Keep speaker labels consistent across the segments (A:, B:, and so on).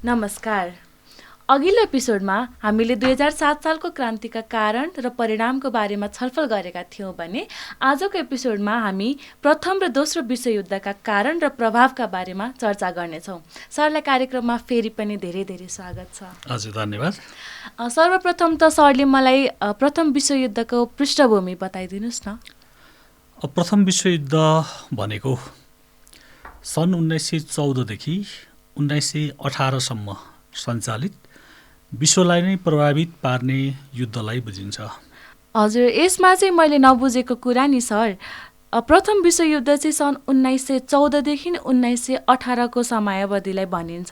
A: नमस्कार। अघिल्लो एपिसोडमा हामीले 2007 सालको क्रान्तिका कारण र परिणामको बारेमा छलफल गरेका थियौँ भने आजको एपिसोडमा हामी प्रथम र दोस्रो विश्वयुद्धका कारण र प्रभावका बारेमा चर्चा गर्नेछौँ। सरलाई कार्यक्रममा फेरि पनि धेरै धेरै स्वागत छ।
B: हजुर, धन्यवाद।
A: सर्वप्रथम त सरले मलाई प्रथम विश्वयुद्धको पृष्ठभूमि बताइदिनुहोस् न।
B: प्रथम विश्वयुद्ध भनेको सन् 1914 देखि 1918सम्म सञ्चालित विश्वलाई नै प्रभावित पार्ने युद्धलाई बुझिन्छ।
A: हजुर, यसमा चाहिँ मैले नबुझेको कुरा नि सर, प्रथम विश्वयुद्ध चाहिँ सन् 1914 देखि 1918को समयावधिलाई भनिन्छ,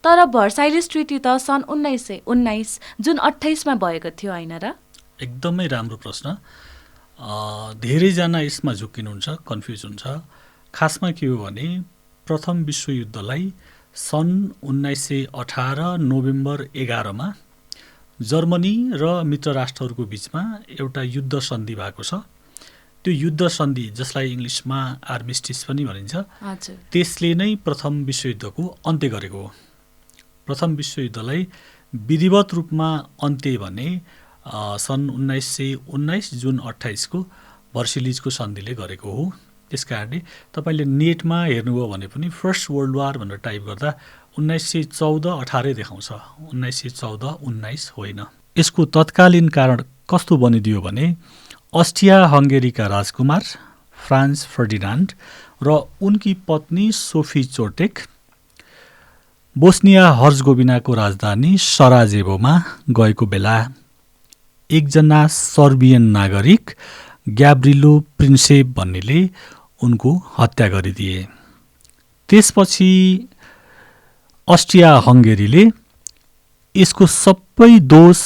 A: तर भर्साइलेस ट्रिटी त सन् 1919 जुन 28मा भएको थियो होइन र?
B: एकदमै राम्रो प्रश्न। धेरैजना यसमा झुक्किनुहुन्छ, कन्फ्युज हुन्छ। खासमा के हो भने प्रथम विश्वयुद्धलाई सन् 1918 नोभेम्बर 11मा जर्मनी र मित्र राष्ट्रहरूको बिचमा एउटा युद्ध सन्धि भएको छ। त्यो युद्ध सन्धि, जसलाई इङ्ग्लिसमा आर्मिस्टिस पनि भनिन्छ, त्यसले नै प्रथम विश्वयुद्धको अन्त्य गरेको हो। प्रथम विश्वयुद्धलाई विधिवत रूपमा अन्त्य भने सन् 1919 जुन 28को भर्साइलेजको सन्धिले गरेको हो। त्यस कारणले तपाईँले नेटमा हेर्नुभयो भने पनि फर्स्ट वर्ल्ड वार भनेर टाइप गर्दा 1914-18 देखाउँछ, 1914-19 होइन। यसको तत्कालीन कारण कस्तो बनिदियो भने अस्ट्रिया हङ्गेरीका राजकुमार फ्रान्स फर्डिनान्ड र उनकी पत्नी सोफी चोटेक बोस्निया हर्जगोभिनाको राजधानी सराजेभोमा गएको बेला एकजना सर्बियन नागरिक ग्याब्रिलो प्रिन्सेप भन्नेले उनको हत्या गरिदिए। त्यसपछि अस्ट्रिया हङ्गेरीले यसको सबै दोष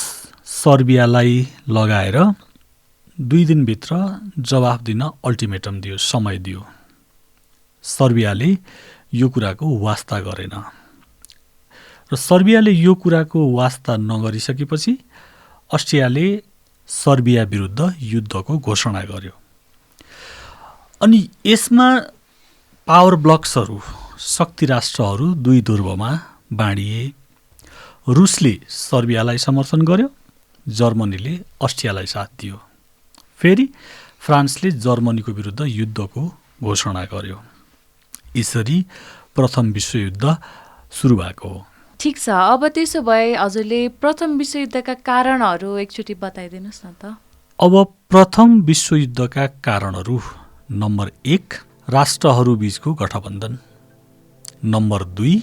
B: सर्बियालाई लगाएर 2 दिनभित्र जवाफ दिन अल्टिमेटम दियो, समय दियो। सर्बियाले यो कुराको वास्ता गरेन र सर्बियाले यो कुराको वास्ता नगरिसकेपछि अस्ट्रियाले सर्बिया विरुद्ध युद्धको घोषणा गर्यो। अनि यसमा पावर ब्लक्सहरू, शक्ति राष्ट्रहरू 2 ध्रुवमा बाँडिए। रुसले सर्बियालाई समर्थन गर्यो, जर्मनीले अस्ट्रियालाई साथ दियो। फेरि फ्रान्सले जर्मनीको विरुद्ध युद्धको घोषणा गर्यो। यसरी प्रथम विश्वयुद्ध सुरु भएको हो।
A: ठिक छ, अब त्यसो भए हजुरले प्रथम विश्वयुद्धका कारणहरू एकचोटि बताइदिनुहोस् न त।
B: अब प्रथम विश्वयुद्धका कारणहरू: नम्बर 1 राष्ट्रहरूबीचको गठबन्धन, नम्बर 2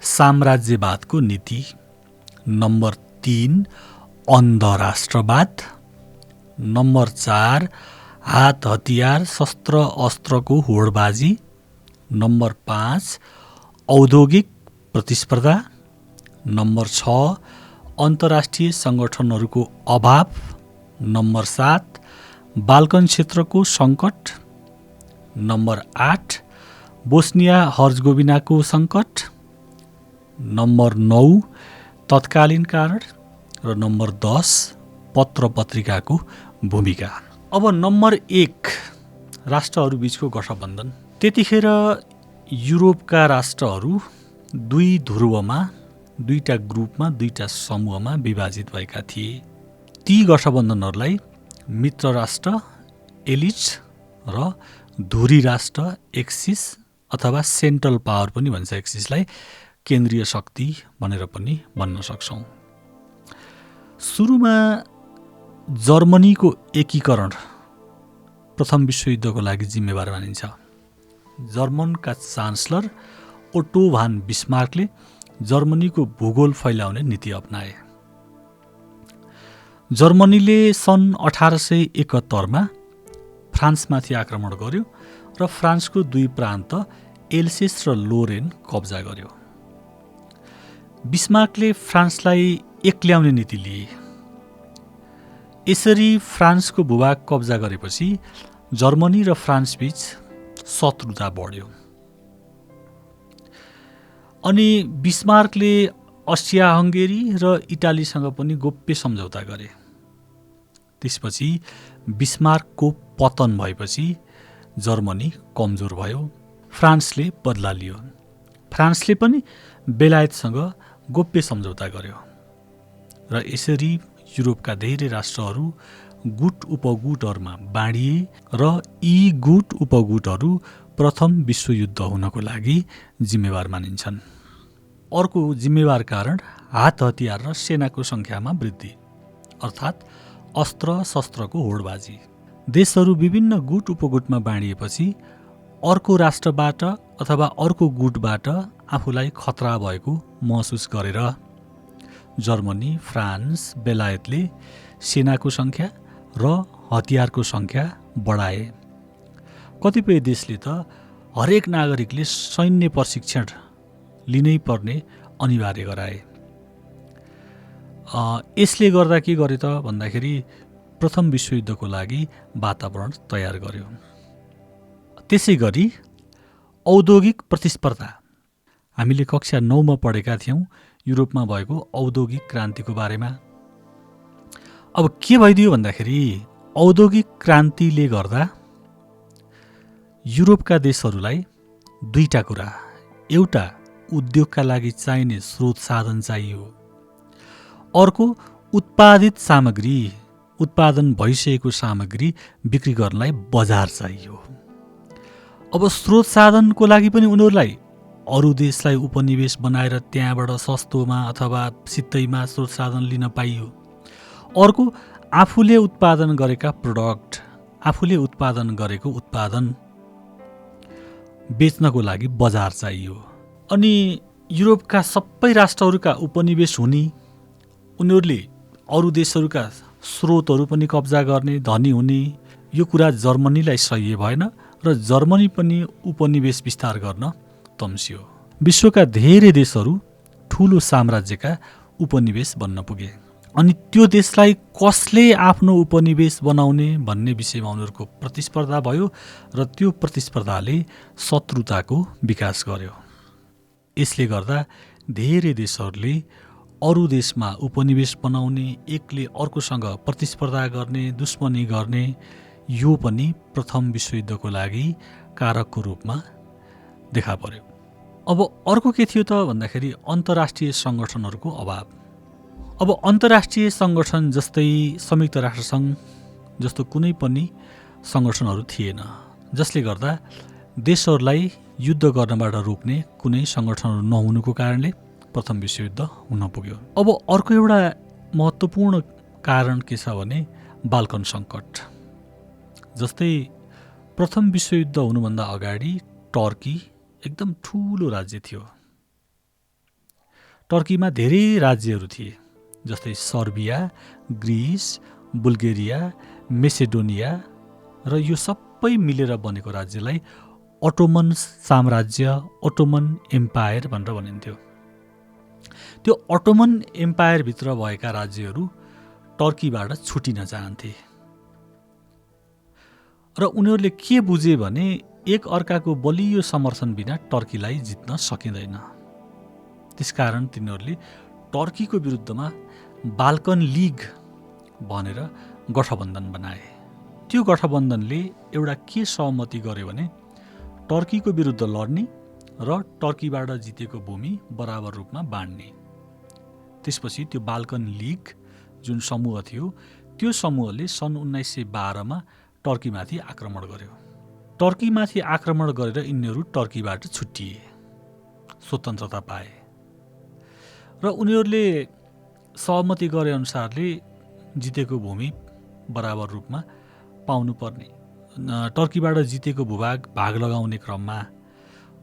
B: साम्राज्यवादको नीति, नम्बर 3 अन्ध राष्ट्रवाद, नम्बर 4 हात हतियार शस्त्र अस्त्रको होडबाजी, नम्बर 5 औद्योगिक प्रतिस्पर्धा, नम्बर 6 अन्तर्राष्ट्रिय सङ्गठनहरूको अभाव, नम्बर 7 बाल्कन क्षेत्रको सङ्कट, नम्बर 8 बोस्निया हर्जगोभिनाको सङ्कट, नम्बर 9 तत्कालीन कारण र नम्बर 10 पत्र पत्रिकाको भूमिका। अब नम्बर 1 राष्ट्रहरूबीचको गठबन्धन। त्यतिखेर युरोपका राष्ट्रहरू 2 ध्रुवमा, 2टा ग्रुपमा, 2टा समूहमा विभाजित भएका थिए। ती गठबन्धनहरूलाई मित्र राष्ट्र एलिट्स र धुरी राष्ट्र एक्सिस अथवा सेन्ट्रल पावर पनि भन्छ, एक्सिसलाई केन्द्रीय शक्ति भनेर पनि भन्न सक्छौँ। सुरुमा जर्मनीको एकीकरण प्रथम विश्वयुद्धको लागि जिम्मेवार मानिन्छ। जर्मनका चान्सलर ओटो भान बिस्मार्कले जर्मनीको भूगोल फैलाउने नीति अपनाए। जर्मनीले सन् 1871मा फ्रान्समाथि आक्रमण गर्यो र फ्रान्सको 2 प्रान्त एल्सेस र लोरेन कब्जा गर्यो। बिस्मार्कले फ्रान्सलाई एक्ल्याउने नीति लिए। यसरी फ्रान्सको भूभाग कब्जा गरेपछि जर्मनी र फ्रान्सबीच शत्रुता बढ्यो। अनि बिस्मार्कले अस्ट्रिया हङ्गेरी र इटालीसँग पनि गोप्य सम्झौता गरे। त्यसपछि बिस्मार्कको पतन भएपछि जर्मनी कमजोर भयो। फ्रान्सले बदला लियो। फ्रान्सले पनि बेलायतसँग गोप्य सम्झौता गर्यो र यसरी युरोपका धेरै राष्ट्रहरू गुट उपगुटहरूमा बाँडिए र यी गुट उपगुटहरू प्रथम विश्वयुद्ध हुनको लागि जिम्मेवार मानिन्छन्। अर्को जिम्मेवार कारण हात हतियार र सेनाको सङ्ख्यामा वृद्धि अर्थात् अस्त्र शस्त्रको होडबाजी। देशहरू विभिन्न गुट उपगुटमा बाँडिएपछि अर्को राष्ट्रबाट अथवा अर्को गुटबाट आफूलाई खतरा भएको महसुस गरेर जर्मनी, फ्रान्स, बेलायतले सेनाको सङ्ख्या र हतियारको सङ्ख्या बढाए। कतिपय देशले त हरेक नागरिकले सैन्य प्रशिक्षण लिनै पर्ने अनिवार्य गराए। यसले गर्दा के गर्यो त भन्दाखेरि प्रथम विश्वयुद्धको लागि वातावरण तयार गर्यो। त्यसै गरी औद्योगिक प्रतिस्पर्धा, हामीले कक्षा 9मा पढेका थियौँ युरोपमा भएको औद्योगिक क्रान्तिको बारेमा। अब के भइदियो भन्दाखेरि औद्योगिक क्रान्तिले गर्दा युरोपका देशहरूलाई दुईटा कुरा, एउटा उद्योगका लागि चाहिने स्रोत साधन चाहियो, अर्को उत्पादित सामग्री, उत्पादन भइसकेको सामग्री बिक्री गर्नलाई बजार चाहियो। अब स्रोत साधनको लागि पनि उनीहरूलाई अरू देशलाई उपनिवेश बनाएर त्यहाँबाट सस्तोमा अथवा सित्तैमा स्रोत साधन लिन पाइयो। अर्को आफूले उत्पादन गरेका प्रोडक्ट, आफूले उत्पादन गरेको उत्पादन बेच्नको लागि बजार चाहियो। अनि युरोपका सबै राष्ट्रहरूका उपनिवेश हुने, उनीहरूले अरू देशहरूका स्रोतहरू पनि कब्जा गर्ने, धनी हुने, यो कुरा जर्मनीलाई सह्य भएन र जर्मनी पनि उपनिवेश विस्तार गर्न तम्सियो। विश्वका धेरै देशहरू ठुलो साम्राज्यका उपनिवेश बन्न पुगे। अनि त्यो देशलाई कसले आफ्नो उपनिवेश बनाउने भन्ने विषयमा उनीहरूको प्रतिस्पर्धा भयो र त्यो प्रतिस्पर्धाले शत्रुताको विकास गर्यो। यसले गर्दा धेरै देशहरूले अरू देशमा उपनिवेश बनाउने, एकले अर्कोसँग प्रतिस्पर्धा गर्ने, दुश्मनी गर्ने, यो पनि प्रथम विश्वयुद्धको लागि कारकको रूपमा देखा पर्यो। अब अर्को के थियो त भन्दाखेरि अन्तर्राष्ट्रिय सङ्गठनहरूको अभाव। अब अन्तर्राष्ट्रिय सङ्गठन जस्तै संयुक्त राष्ट्रसङ्घ जस्तो कुनै पनि सङ्गठनहरू थिएन, जसले गर्दा देशहरूलाई युद्ध गर्नबाट रोक्ने कुनै सङ्गठनहरू नहुनुको कारणले प्रथम विश्वयुद्ध हुन पुग्यो। अब अर्को एउटा महत्त्वपूर्ण कारण के छ भने बाल्कन सङ्कट। जस्तै प्रथम विश्वयुद्ध हुनुभन्दा अगाडि टर्की एकदम ठुलो राज्य थियो। टर्कीमा धेरै राज्यहरू थिए, जस्तै सर्बिया, ग्रिस, बुल्गेरिया, मेसेडोनिया, र यो सबै मिलेर बनेको राज्यलाई ओटोमन साम्राज्य, ओटोमन एम्पायर भनेर भनिन्थ्यो। त्यो ओटोमन एम्पायरभित्र भएका राज्यहरू टर्कीबाट छुटिन चाहन्थे र उनीहरूले के बुझे भने एक अर्काको बलियो समर्थन बिना टर्कीलाई जित्न सकिँदैन। त्यसकारण तिनीहरूले टर्कीको विरुद्धमा बाल्कन लिग भनेर गठबन्धन बनाए। त्यो गठबन्धनले एउटा के सहमति गर्यो भने टर्कीको विरुद्ध लड्ने र टर्कीबाट जितेको भूमि बराबर रूपमा बाँड्ने। त्यसपछि त्यो बाल्कन लिग जुन समूह थियो, त्यो समूहले सन् 1912मा टर्कीमाथि आक्रमण गर्यो। टर्कीमाथि आक्रमण गरेर यिनीहरू टर्कीबाट छुट्टिए, स्वतन्त्रता पाए र उनीहरूले सहमति गरे अनुसारले जितेको भूमि बराबर रूपमा पाउनुपर्ने, टर्कीबाट जितेको भूभाग भाग लगाउने क्रममा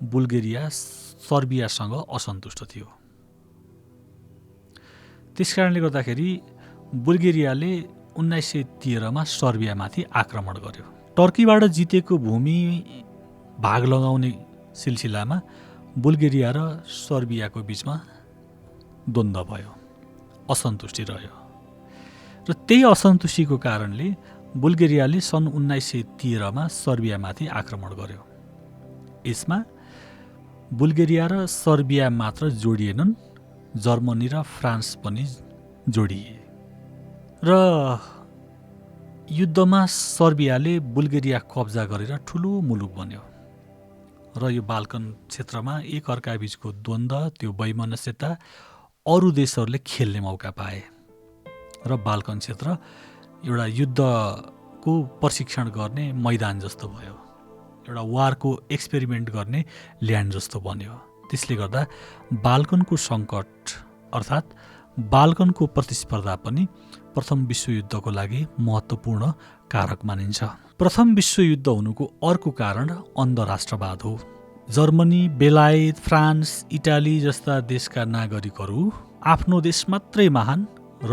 B: बुल्गेरिया सर्बियासँग असन्तुष्ट थियो। त्यसकारणले गर्दाखेरि बुल्गेरियाले 1913मा सर्बियामाथि आक्रमण गर्यो। टर्कीबाट जितेको भूमि भाग लगाउने सिलसिलामा बुल्गेरिया र सर्बियाको बिचमा द्वन्द्व भयो, असन्तुष्टि रह्यो र त्यही असन्तुष्टिको कारणले बुल्गेरियाले सन् 1913मा सर्बियामाथि आक्रमण गर्यो। यसमा बुल्गेरिया र सर्बिया मात्र जोडिएनन्, जर्मनी र फ्रान्स पनि जोडिए र युद्धमा सर्बियाले बुल्गेरिया कब्जा गरेर ठुलो मुलुक बन्यो र यो बाल्कन क्षेत्रमा एक अर्का बीचको द्वन्द्व, त्यो वैमनस्यता अरू देशहरूले खेल्ने मौका पाए र बाल्कन क्षेत्र एउटा युद्धको प्रशिक्षण गर्ने मैदान जस्तो भयो, एउटा वारको एक्सपेरिमेन्ट गर्ने ल्यान्ड जस्तो बन्यो। त्यसले गर्दा बाल्कनको सङ्कट अर्थात् बाल्कनको प्रतिस्पर्धा पनि प्रथम विश्वयुद्धको लागि महत्त्वपूर्ण कारक मानिन्छ। प्रथम विश्वयुद्ध हुनुको अर्को कारण अन्धराष्ट्रवाद हो। जर्मनी, बेलायत, फ्रान्स, इटाली जस्ता देशका नागरिकहरू आफ्नो देश मात्रै महान र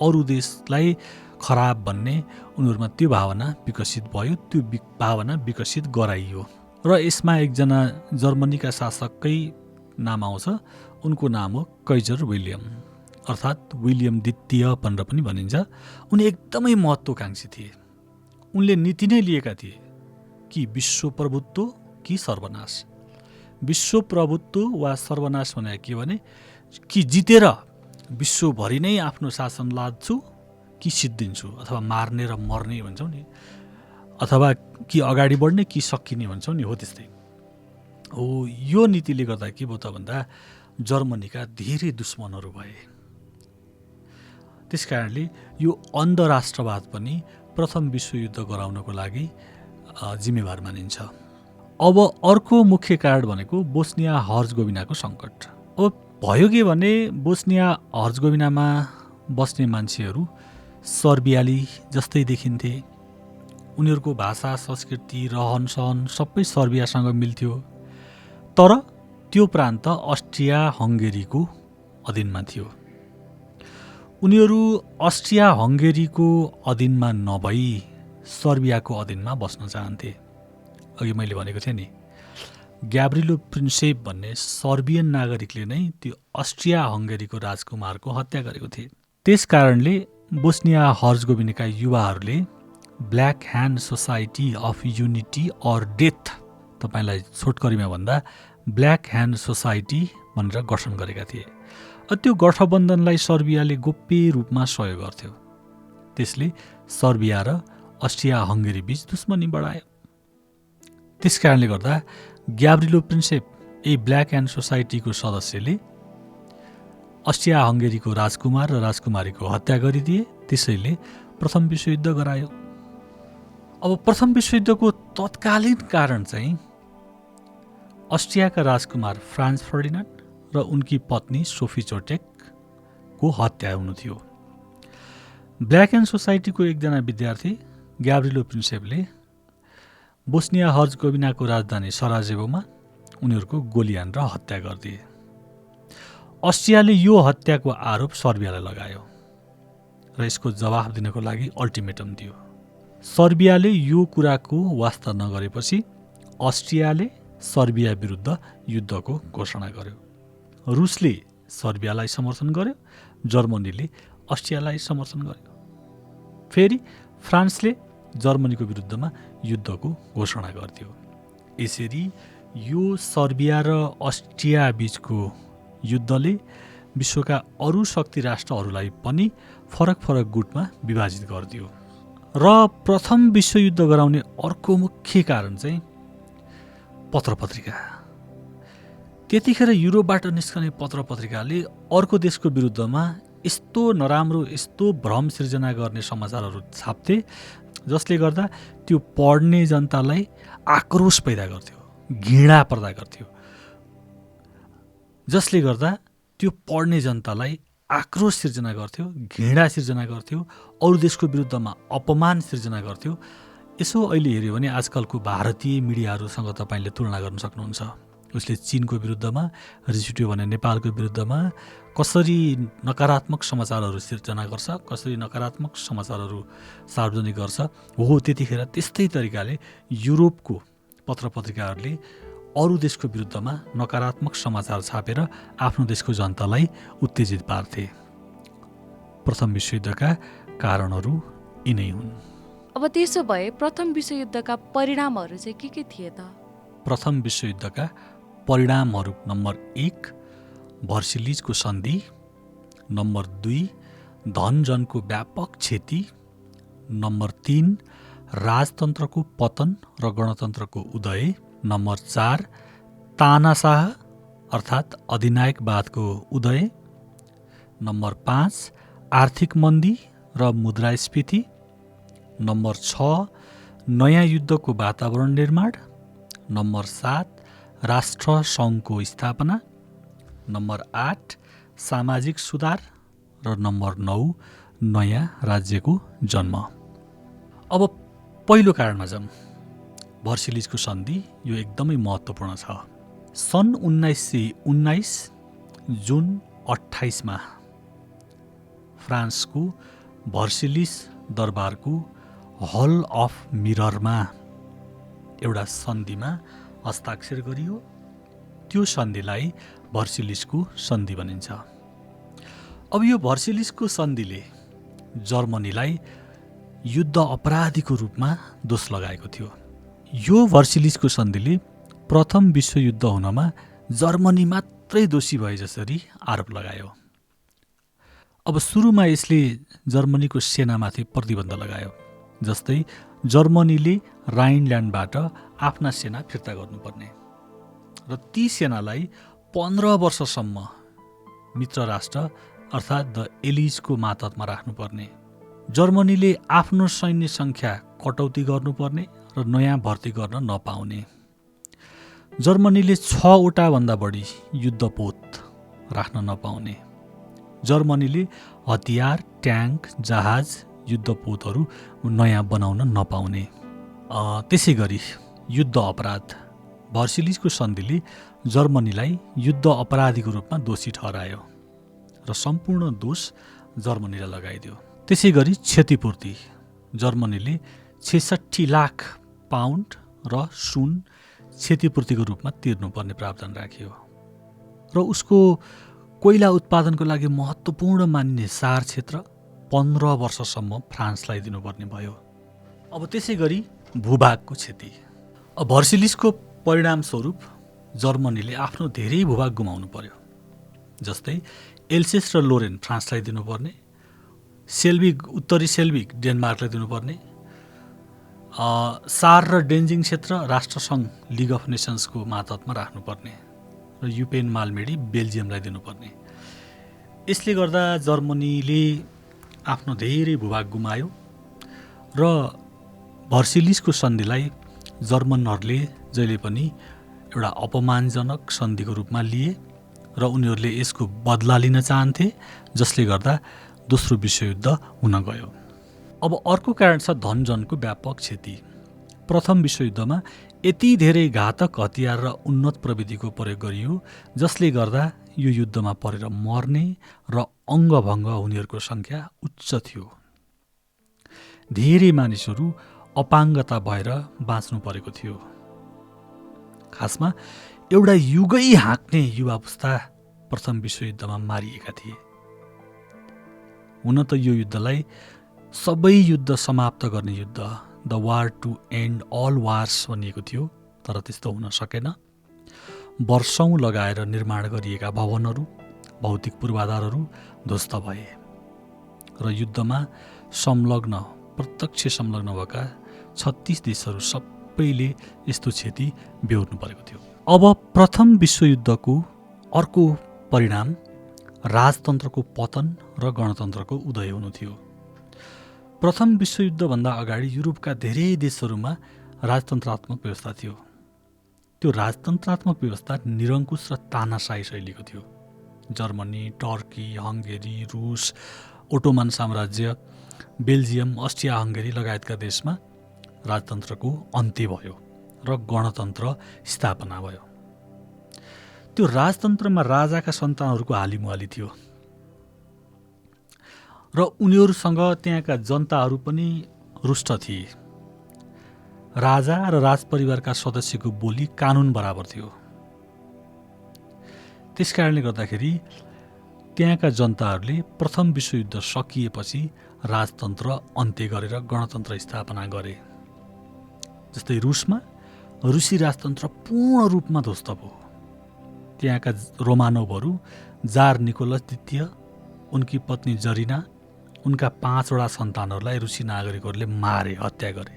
B: अरू देशलाई खराब भन्ने उनीहरूमा त्यो भावना विकसित भयो, त्यो भावना विकसित गराइयो। र यसमा एकजना जर्मनीका शासककै नाम आउँछ, उनको नाम हो कैजर विलियम अर्थात् विलियम द्वितीय भनेर पनि भनिन्छ। उनी एकदमै महत्त्वकाङ्क्षी थिए। उनले नीति नै लिएका थिए कि विश्व प्रभुत्व कि सर्वनाश। विश्व प्रभुत्व वा सर्वनाश भने के भने कि जितेर विश्वभरि नै आफ्नो शासन लाद्छु कि सिद्धिन्छु, अथवा मार्ने र मर्ने भन्छौँ नि, अथवा कि अगाडि बढ्ने कि सकिने भन्छौँ नि, हो त्यस्तै हो। यो नीतिले गर्दा के भयो त भन्दा जर्मनीका धेरै दुश्मनहरू भए। त्यसकारणले यो अन्धराष्ट्रवाद पनि प्रथम विश्वयुद्ध गराउनको लागि जिम्मेवार मानिन्छ। अब अर्को मुख्य कारण भनेको बोस्निया हर्जगोभिनाको सङ्कट। अब भयो के भने बोस्निया हर्जगोभिनामा बस्ने मान्छेहरू सर्बियाली जस्तै देखिन्थे। उनीहरूको भाषा, संस्कृति, रहनसहन सबै सर्बियासँग मिल्थ्यो। तर त्यो प्रान्त अस्ट्रिया हङ्गेरीको अधीनमा थियो। उनीहरू अस्ट्रिया हङ्गेरीको अधीनमा नभई सर्बियाको अधीनमा बस्न चाहन्थे। अघि मैले भनेको थिएँ नि, ग्याब्रिलो प्रिन्सेप भन्ने सर्बियन नागरिकले नै त्यो अस्ट्रिया हङ्गेरीको राजकुमारको हत्या गरेको थिए। त्यस कारणले बोस्निया हर्जगोभिनाका युवाहरूले black hand society of unity or death, तपाईँलाई छोटकरीमा भन्दा ब्ल्याक ह्यान्ड सोसाइटी भनेर गठन गरेका थिए। त्यो गठबन्धनलाई सर्बियाले गोप्य रूपमा सहयोग गर्थ्यो। त्यसले सर्बिया र अस्ट्रिया हङ्गेरी बीच दुश्मनी बढायो। त्यस कारणले गर्दा ग्याब्रिलो प्रिन्सेप ब्ल्याक ह्यान्ड सोसाइटीको सदस्यले अस्ट्रिया हङ्गेरीको राजकुमार र राजकुमारीको हत्या गरिदिए। त्यसैले प्रथम विश्वयुद्ध गरायो। अब प्रथम विश्वयुद्धको तत्कालीन कारण चाहिँ अस्ट्रियाका राजकुमार फ्रान्स फर्डिनान्ड र उनकी पत्नी सोफी चोटेकको हत्या हुनु थियो। ब्ल्याक ह्यान्ड सोसाइटीको एकजना विद्यार्थी ग्याब्रिलो प्रिन्सेपले बोस्निया हर्जगोभिनाको राजधानी सराजेभोमा उनीहरूको गोली हानेर हत्या गरिदिए। अस्ट्रियाले यो हत्याको आरोप सर्बियालाई लगायो र यसको जवाफ दिनको लागि अल्टिमेटम दियो। सर्बियाले यो कुराको वास्ता नगरेपछि अस्ट्रियाले सर्बिया विरुद्ध युद्धको घोषणा गर्यो। रुसले सर्बियालाई समर्थन गर्यो, जर्मनीले अस्ट्रियालाई समर्थन गर्यो। फेरि फ्रान्सले जर्मनीको विरुद्धमा युद्धको घोषणा गर्थ्यो। यसरी यो सर्बिया र अस्ट्रिया बीचको युद्धले विश्वका अरू शक्ति राष्ट्रहरूलाई पनि फरक फरक गुटमा विभाजित गरिदियो। र प्रथम विश्वयुद्ध गराउने अर्को मुख्य कारण चाहिँ पत्रपत्रिका। त्यतिखेर युरोपबाट निस्कने पत्रपत्रिकाले अर्को देशको विरुद्धमा यस्तो नराम्रो, यस्तो भ्रम सिर्जना गर्ने समाचारहरू छाप्थे जसले गर्दा त्यो पढ्ने जनतालाई आक्रोश पैदा गर्थ्यो, घृणा पैदा गर्थ्यो। जसले गर्दा त्यो पढ्ने जनतालाई आक्रोश सिर्जना गर्थ्यो, घृणा सिर्जना गर्थ्यो, अरू देशको विरुद्धमा अपमान सिर्जना गर्थ्यो। यसो अहिले हेऱ्यो भने आजकलको भारतीय मिडियाहरूसँग तपाईँले तुलना गर्न सक्नुहुन्छ। उसले चीनको विरुद्धमा रिस उठ्यो भने नेपालको विरुद्धमा कसरी नकारात्मक समाचारहरू सिर्जना गर्छ, कसरी नकारात्मक समाचारहरू सार्वजनिक गर्छ, हो त्यतिखेर त्यस्तै तरिकाले युरोपको पत्रपत्रिकाहरूले अरू देशको विरुद्धमा नकारात्मक समाचार छापेर आफ्नो देशको जनतालाई उत्तेजित पार्थे। प्रथम विश्वयुद्धका कारणहरू यिनै हुन्।
A: अब त्यसो भए प्रथम विश्वयुद्धका परिणामहरू चाहिँ के थिए त?
B: प्रथम विश्वयुद्धका परिणामहरू नम्बर 1 भर्सिलिजको सन्धि, नम्बर 2 धनजनको व्यापक क्षति, नम्बर 3 राजतन्त्रको पतन र गणतन्त्रको उदय, नम्बर 4 तानाशाह अर्थात् अधिनायकवादको उदय, नम्बर 5 आर्थिक मन्दी र मुद्रास्फीति, नम्बर 6 नयाँ युद्धको वातावरण निर्माण, नम्बर 7 राष्ट्र सङ्घको स्थापना, नम्बर 8 सामाजिक सुधार र नम्बर 9 नयाँ राज्यको जन्म। अब पहिलो कारणमा जाउँ, भर्सिलिजको सन्धि। यो एकदमै महत्त्वपूर्ण छ। सन् 1919 जुन 28 फ्रान्सको भर्सिलिज दरबारको हल अफ मिररमा एउटा सन्धिमा हस्ताक्षर गरियो। त्यो सन्धिलाई भर्सिलिजको सन्धि भनिन्छ। अब यो भर्सिलिजको सन्धिले जर्मनीलाई युद्ध अपराधीको रूपमा दोष लगाएको थियो। यो भर्सिलिजको सन्धिले प्रथम विश्वयुद्ध हुनमा जर्मनी मात्रै दोषी भए जसरी आरोप लगायो। अब सुरुमा यसले जर्मनीको सेनामाथि प्रतिबन्ध लगायो। जस्तै जर्मनीले राइनल्यान्डबाट आफ्ना सेना फिर्ता गर्नुपर्ने र ती सेनालाई 15 वर्षसम्म मित्र राष्ट्र अर्थात् द एलिजको मातहतमा राख्नुपर्ने, जर्मनीले आफ्नो सैन्य सङ्ख्या कटौती गर्नुपर्ने र नयाँ भर्ती गर्न नपाउने, जर्मनीले 6वटा भन्दा बढी युद्धपोत राख्न नपाउने, जर्मनीले हतियार, ट्याङ्क, जहाज, युद्धपोतहरू नयाँ बनाउन नपाउने। त्यसै गरी युद्ध अपराध, भर्सिलिजको सन्धिले जर्मनीलाई युद्ध अपराधीको रूपमा दोषी ठहरायो र सम्पूर्ण दोष जर्मनीलाई लगाइदियो। त्यसै गरी क्षतिपूर्ति, जर्मनीले 66 लाख पाउन्ड र सुन क्षतिपूर्तिको रूपमा तिर्नुपर्ने प्रावधान राखियो र उसको कोइला उत्पादनको लागि महत्त्वपूर्ण मानिने सार क्षेत्र 15 वर्षसम्म फ्रान्सलाई दिनुपर्ने भयो। अब त्यसै गरी भूभागको क्षति, भर्सिलिजको परिणामस्वरूप जर्मनीले आफ्नो धेरै भूभाग गुमाउनु पर्यो। जस्तै एल्सेस र लोरेन फ्रान्सलाई दिनुपर्ने, सेल्विक, उत्तरी सेल्विक डेनमार्कलाई दिनुपर्ने, सार र डेन्जिङ क्षेत्र राष्ट्रसङ्घ लिग अफ नेसन्सको मातहतमा राख्नुपर्ने र युपेन मालमेडी बेल्जियमलाई दिनुपर्ने। यसले गर्दा जर्मनीले आफ्नो धेरै भूभाग गुमायो र भर्सिलिजको सन्धिलाई जर्मनहरूले जहिले पनि एउटा अपमानजनक सन्धिको रूपमा लिए र उनीहरूले यसको बदला लिन चाहन्थे, जसले गर्दा दोस्रो विश्वयुद्ध हुन गयो। अब अर्को कारण छ धनजनको व्यापक क्षति। प्रथम विश्वयुद्धमा यति धेरै घातक हतियार र उन्नत प्रविधिको प्रयोग गरियो जसले गर्दा यो युद्धमा परेर मर्ने र अङ्गभङ्ग हुनेहरूको सङ्ख्या उच्च थियो। धेरै मानिसहरू अपाङ्गता भएर बाँच्नु परेको थियो। खासमा एउटा युगै हाँक्ने युवा पुस्ता प्रथम विश्वयुद्धमा मारिएका थिए। हुन त यो युद्धलाई सबै युद्ध समाप्त गर्ने युद्ध, the war to end all wars भनिएको थियो, तर त्यस्तो हुन सकेन। वर्षौँ लगाएर निर्माण गरिएका भवनहरू, भौतिक पूर्वाधारहरू ध्वस्त भए र युद्धमा प्रत्यक्ष संलग्न भएका 36 देशहरू सबैले यस्तो क्षति बेहोर्नु परेको थियो। अब प्रथम विश्वयुद्धको अर्को परिणाम राजतन्त्रको पतन र गणतन्त्रको उदय हुनु थियो। प्रथम विश्वयुद्धभन्दा अगाडि युरोपका धेरै देशहरूमा राजतन्त्रात्मक व्यवस्था थियो। त्यो राजतन्त्रात्मक व्यवस्था निरङ्कुश र तानाशाही शैलीको थियो। जर्मनी, टर्की, हङ्गेरी, रुस, ओटोमन साम्राज्य, बेल्जियम, अस्ट्रिया हङ्गेरी लगायतका देशमा राजतन्त्रको अन्त्य भयो र गणतन्त्र स्थापना भयो। त्यो राजतन्त्रमा राजाका सन्तानहरूको हालिमुहाली थियो र उनीहरूसँग त्यहाँका जनताहरू पनि रुष्ट थिए। राजा र राजपरिवारका सदस्यको बोली कानुन बराबर थियो। त्यसकारणले गर्दाखेरि त्यहाँका जनताहरूले प्रथम विश्वयुद्ध सकिएपछि राजतन्त्र अन्त्य गरेर गणतन्त्र स्थापना गरे। जस्तै रुसमा रुसी राजतन्त्र पूर्ण रूपमा ध्वस्त भयो। त्यहाँका रोमानोभहरू जार निकोलस द्वितीय, उनकी पत्नी जरिना, उनका 5वटा सन्तानहरूलाई रुसी नागरिकहरूले मारे, हत्या गरे।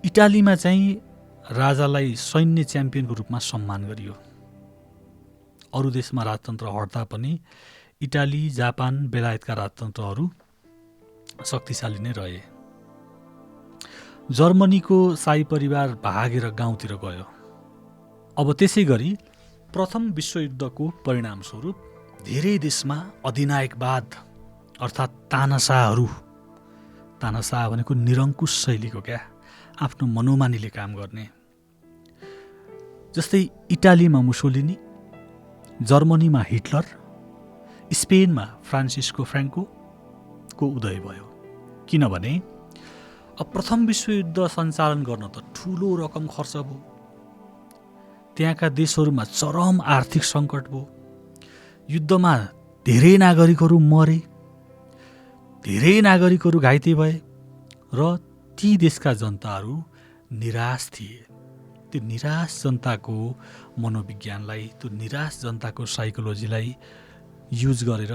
B: इटालीमा चाहिँ राजालाई सैन्य च्याम्पियनको रूपमा सम्मान गरियो। अरू देशमा राजतन्त्र हट्दा पनि इटाली, जापान, बेलायतका राजतन्त्रहरू शक्तिशाली नै रहे। जर्मनीको शाही परिवार भागेर गाउँतिर गयो। अब त्यसै गरी प्रथम विश्वयुद्धको परिणामस्वरूप धेरै देशमा अधिनायकवाद अर्थात् तानाशाह भनेको निरङ्कुश शैलीको क्या, आफ्नो मनोमानीले काम गर्ने। जस्तै इटालीमा मुसोलिनी, जर्मनीमा हिटलर, स्पेनमा फ्रान्सिस्को फ्रान्को उदय भयो। किनभने अब प्रथम विश्वयुद्ध सञ्चालन गर्न त ठुलो रकम खर्च भयो, त्यहाँका देशहरूमा चरम आर्थिक सङ्कट भयो, युद्धमा धेरै नागरिकहरू मरे, धेरै नागरिकहरू घाइते भए र ती देशका जनताहरू निराश थिए। त्यो निराश जनताको मनोविज्ञानलाई, त्यो निराश जनताको साइकोलोजीलाई युज गरेर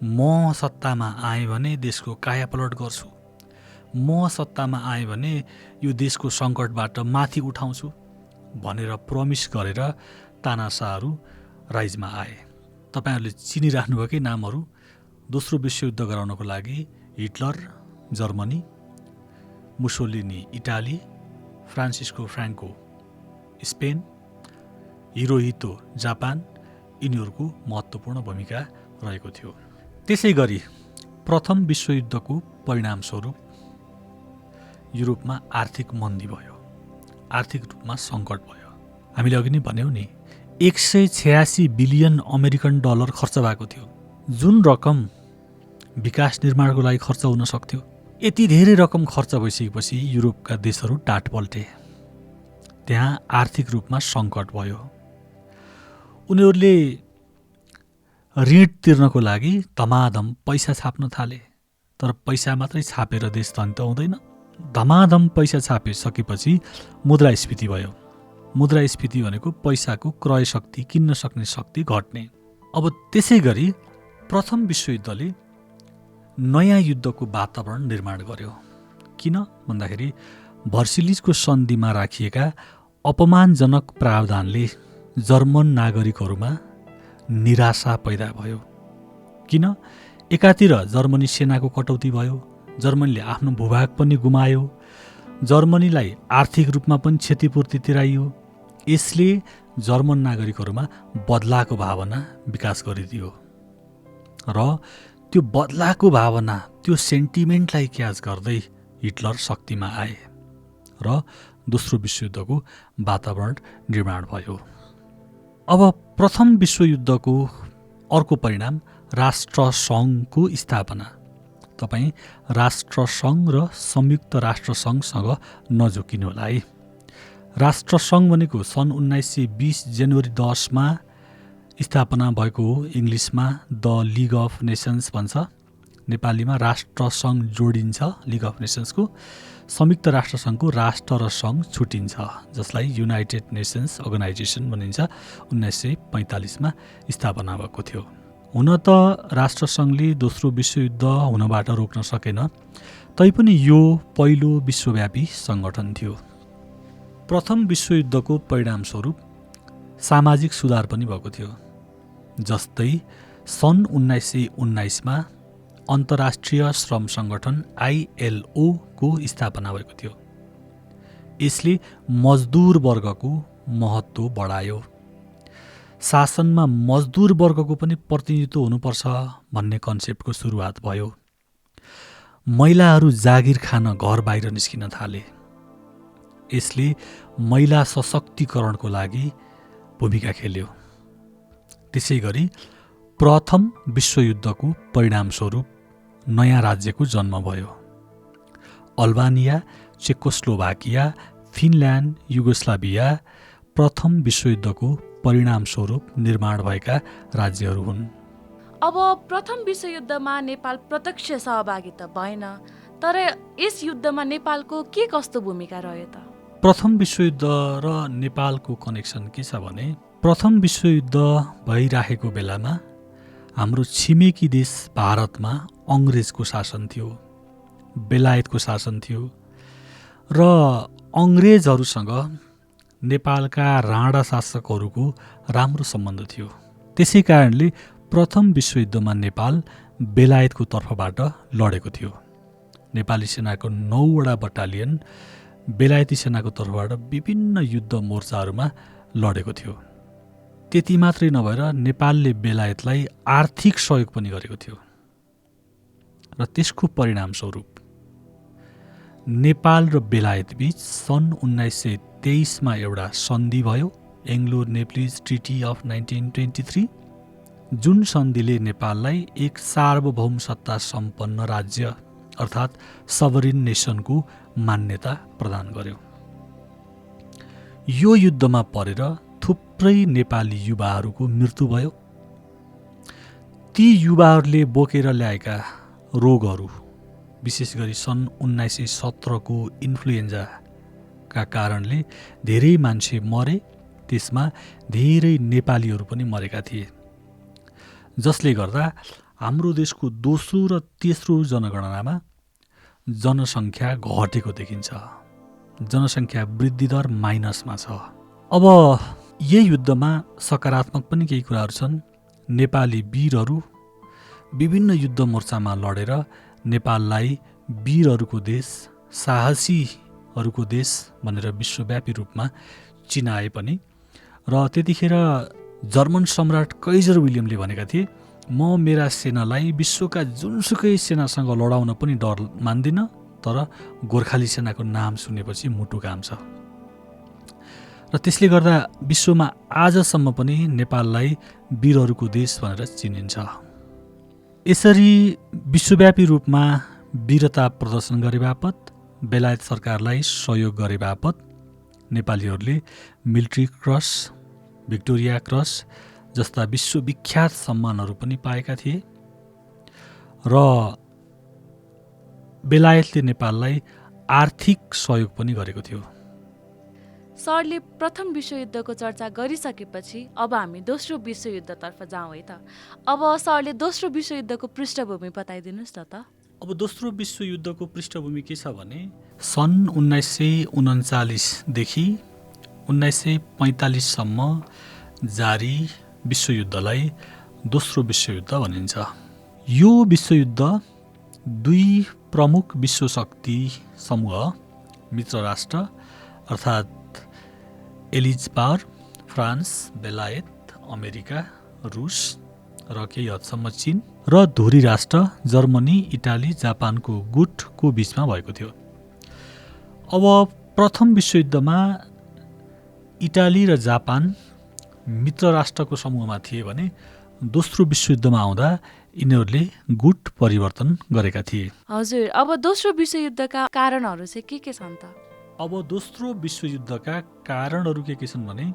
B: म सत्तामा आएँ भने देशको कायापलट गर्छु, म सत्तामा आएँ भने यो देशको सङ्कटबाट माथि उठाउँछु भनेर प्रमिस गरेर तानाशाहहरू राइजमा आए। तपाईँहरूले चिनिराख्नुभएकै नामहरू, दोस्रो विश्वयुद्ध गराउनको लागि Hitler Germany, Mussolini Italy, Francisco Franco Spain, Hirohito Japan, यिनीहरूको महत्त्वपूर्ण भूमिका रहेको थियो। त्यसै गरी प्रथम विश्वयुद्धको परिणामस्वरूप युरोपमा आर्थिक मन्दी भयो, आर्थिक रूपमा सङ्कट भयो। हामीले अघि नै भन्यौँ नि, 186 बिलियन अमेरिकन डलर खर्च भएको थियो, जुन रकम विकास निर्माणको लागि खर्च हुन सक्थ्यो। यति धेरै रकम खर्च भइसकेपछि युरोपका देशहरू टाट पल्टे, त्यहाँ आर्थिक रूपमा सङ्कट भयो। उनीहरूले ऋण तिर्नको लागि धमाधम पैसा छाप्न थाले, तर पैसा मात्रै छापेर देश धनी त हुँदैन। धमाधम पैसा छापिसकेपछि मुद्रास्फीति भयो। मुद्रास्फीति भनेको पैसाको क्रय शक्ति, किन्न सक्ने शक्ति घट्ने। अब त्यसै गरी प्रथम विश्वयुद्धले नयाँ युद्धको वातावरण निर्माण गर्यो। किन भन्दाखेरि भर्सिलिजको सन्धिमा राखिएका अपमानजनक प्रावधानले जर्मन नागरिकहरूमा निराशा पैदा भयो। किन? एकातिर जर्मनी सेनाको कटौती भयो, जर्मनीले आफ्नो भूभाग पनि गुमायो, जर्मनीलाई आर्थिक रूपमा पनि क्षतिपूर्ति तिराइयो। यसले जर्मन नागरिकहरूमा बदलाको भावना विकास गरिदियो र त्यो बदलाको भावना, त्यो सेन्टिमेन्टलाई क्याच गर्दै हिटलर शक्तिमा आए र दोस्रो विश्वयुद्धको वातावरण निर्माण भयो। अब प्रथम विश्वयुद्धको अर्को परिणाम राष्ट्रसङ्घको स्थापना। तपाईँ राष्ट्रसङ्घ र संयुक्त राष्ट्रसङ्घसँग नझुकिनु होला है। राष्ट्रसङ्घ भनेको सन् 1920 जनवरी 10मा स्थापना भएको हो। इङ्ग्लिसमा द लिग अफ नेसन्स भन्छ, नेपालीमा राष्ट्रसङ्घ जोडिन्छ लिग अफ नेसन्सको। संयुक्त राष्ट्रसङ्घको राष्ट्र र सङ्घ छुटिन्छ, जसलाई युनाइटेड नेसन्स अर्गनाइजेसन भनिन्छ। 1945मा स्थापना भएको थियो। हुन त राष्ट्रसङ्घले दोस्रो विश्वयुद्ध हुनबाट रोक्न सकेन, तैपनि यो पहिलो विश्वव्यापी सङ्गठन थियो। प्रथम विश्वयुद्धको परिणामस्वरूप सामाजिक सुधार पनि भएको थियो। जस्तै सन् 1919मा अन्तर्राष्ट्रिय श्रम सङ्गठन ILO को स्थापना भएको थियो। यसले मजदुर वर्गको महत्त्व बढायो। शासनमा मजदुर वर्गको पनि प्रतिनिधित्व हुनुपर्छ भन्ने कन्सेप्टको सुरुवात भयो। महिलाहरू जागिर खान घर बाहिर निस्किन थाले। यसले महिला सशक्तिकरणको लागि भूमिका खेल्यो। त्यसै गरी प्रथम विश्वयुद्धको परिणामस्वरूप नयाँ राज्यको जन्म भयो। अल्बानिया, चेकोस्लोभाकिया, फिनल्यान्ड, युगोस्लाभिया प्रथम विश्वयुद्धको परिणामस्वरूप निर्माण भएका राज्यहरू हुन्।
A: अब प्रथम विश्वयुद्धमा नेपाल प्रत्यक्ष सहभागी त भएन, तर यस युद्धमा नेपालको के कस्तो भूमिका रह्यो त?
B: प्रथम विश्वयुद्ध र नेपालको कनेक्सन के छ भने, प्रथम विश्वयुद्ध भइराखेको बेलामा हाम्रो छिमेकी देश भारतमा अङ्ग्रेजको शासन थियो, बेलायतको शासन थियो र अङ्ग्रेजहरूसँग नेपालका राणा शासकहरूको राम्रो सम्बन्ध थियो। त्यसै कारणले प्रथम विश्वयुद्धमा नेपाल बेलायतको तर्फबाट लडेको थियो। नेपाली सेनाको 9वटा बटालियन बेलायती सेनाको तर्फबाट विभिन्न युद्ध मोर्चाहरूमा लडेको थियो। त्यति मात्रै नभएर नेपालले बेलायतलाई आर्थिक सहयोग पनि गरेको थियो र त्यसको परिणामस्वरूप नेपाल र बेलायतबीच सन् 1923मा एउटा सन्धि भयो, एङ्ग्लो नेप्लिज ट्रिटी अफ 1923, जुन सन्धिले नेपाललाई एक सार्वभौम सत्ता सम्पन्न राज्य अर्थात् सबरिन नेसनको मान्यता प्रदान गर्यो। यो युद्धमा परेर थुप्रै नेपाली युवाहरूको मृत्यु भयो। ती युवाहरूले बोकेर ल्याएका रोगहरू, विशेष गरी सन् 1917को इन्फ्लुएन्जाका कारणले धेरै मान्छे मरे। त्यसमा धेरै नेपालीहरू पनि मरेका थिए, जसले गर्दा हाम्रो देशको दोस्रो र तेस्रो जनगणनामा जनसङ्ख्या घटेको देखिन्छ। जनसङ्ख्या वृद्धि दर माइनसमा छ। अब यही युद्धमा सकारात्मक पनि केही कुराहरू छन्। नेपाली वीरहरू विभिन्न युद्ध मोर्चामा लडेर नेपाललाई वीरहरूको देश, साहसीहरूको देश भनेर विश्वव्यापी रूपमा चिनाए पनि। र त्यतिखेर जर्मन सम्राट कैजर विलियमले भनेका थिए, म मेरा सेनालाई विश्वका जुनसुकै सेनासँग लडाउन पनि डर मान्दिनँ, तर गोर्खाली सेनाको नाम सुनेपछि मुटु काम्छ। र त्यसले गर्दा विश्वमा आजसम्म पनि नेपाललाई वीरहरूको देश भनेर चिनिन्छ। यसरी विश्वव्यापी रूपमा वीरता प्रदर्शन गरे बापत, बेलायत सरकारलाई सहयोग गरे बापत नेपालीहरूले मिलिट्री क्रस, भिक्टोरिया क्रस जस्ता विश्वविख्यात सम्मानहरू पनि पाएका थिए र बेलायतले नेपाललाई आर्थिक सहयोग पनि गरेको थियो।
A: सरले प्रथम विश्वयुद्धको चर्चा गरिसकेपछि अब हामी दोस्रो विश्वयुद्धतर्फ जाउँ है त। अब सरले दोस्रो विश्वयुद्धको पृष्ठभूमि बताइदिनुहोस् न त।
B: अब दोस्रो विश्वयुद्धको पृष्ठभूमि के छ भने सन् 1939देखि 1945सम्म जारी विश्वयुद्धलाई दोस्रो विश्वयुद्ध भनिन्छ। यो विश्वयुद्ध दुई प्रमुख विश्वशक्ति समूह, मित्र राष्ट्र अर्थात् एलिज पावर, फ्रान्स, बेलायत, अमेरिका, रुस र केही हदसम्म चीन र धुरी राष्ट्र जर्मनी, इटाली, जापानको गुटको बीचमा भएको थियो। अब प्रथम विश्वयुद्धमा इटाली र जापान मित्र राष्ट्रको समूहमा थिए भने दोस्रो विश्वयुद्धमा आउँदा यिनीहरूले गुट परिवर्तन गरेका थिए।
A: हजुर, अब दोस्रो विश्वयुद्धका कारणहरू चाहिँ के छन् त?
B: अब दोस्रो विश्वयुद्धका कारणहरू के छन् भने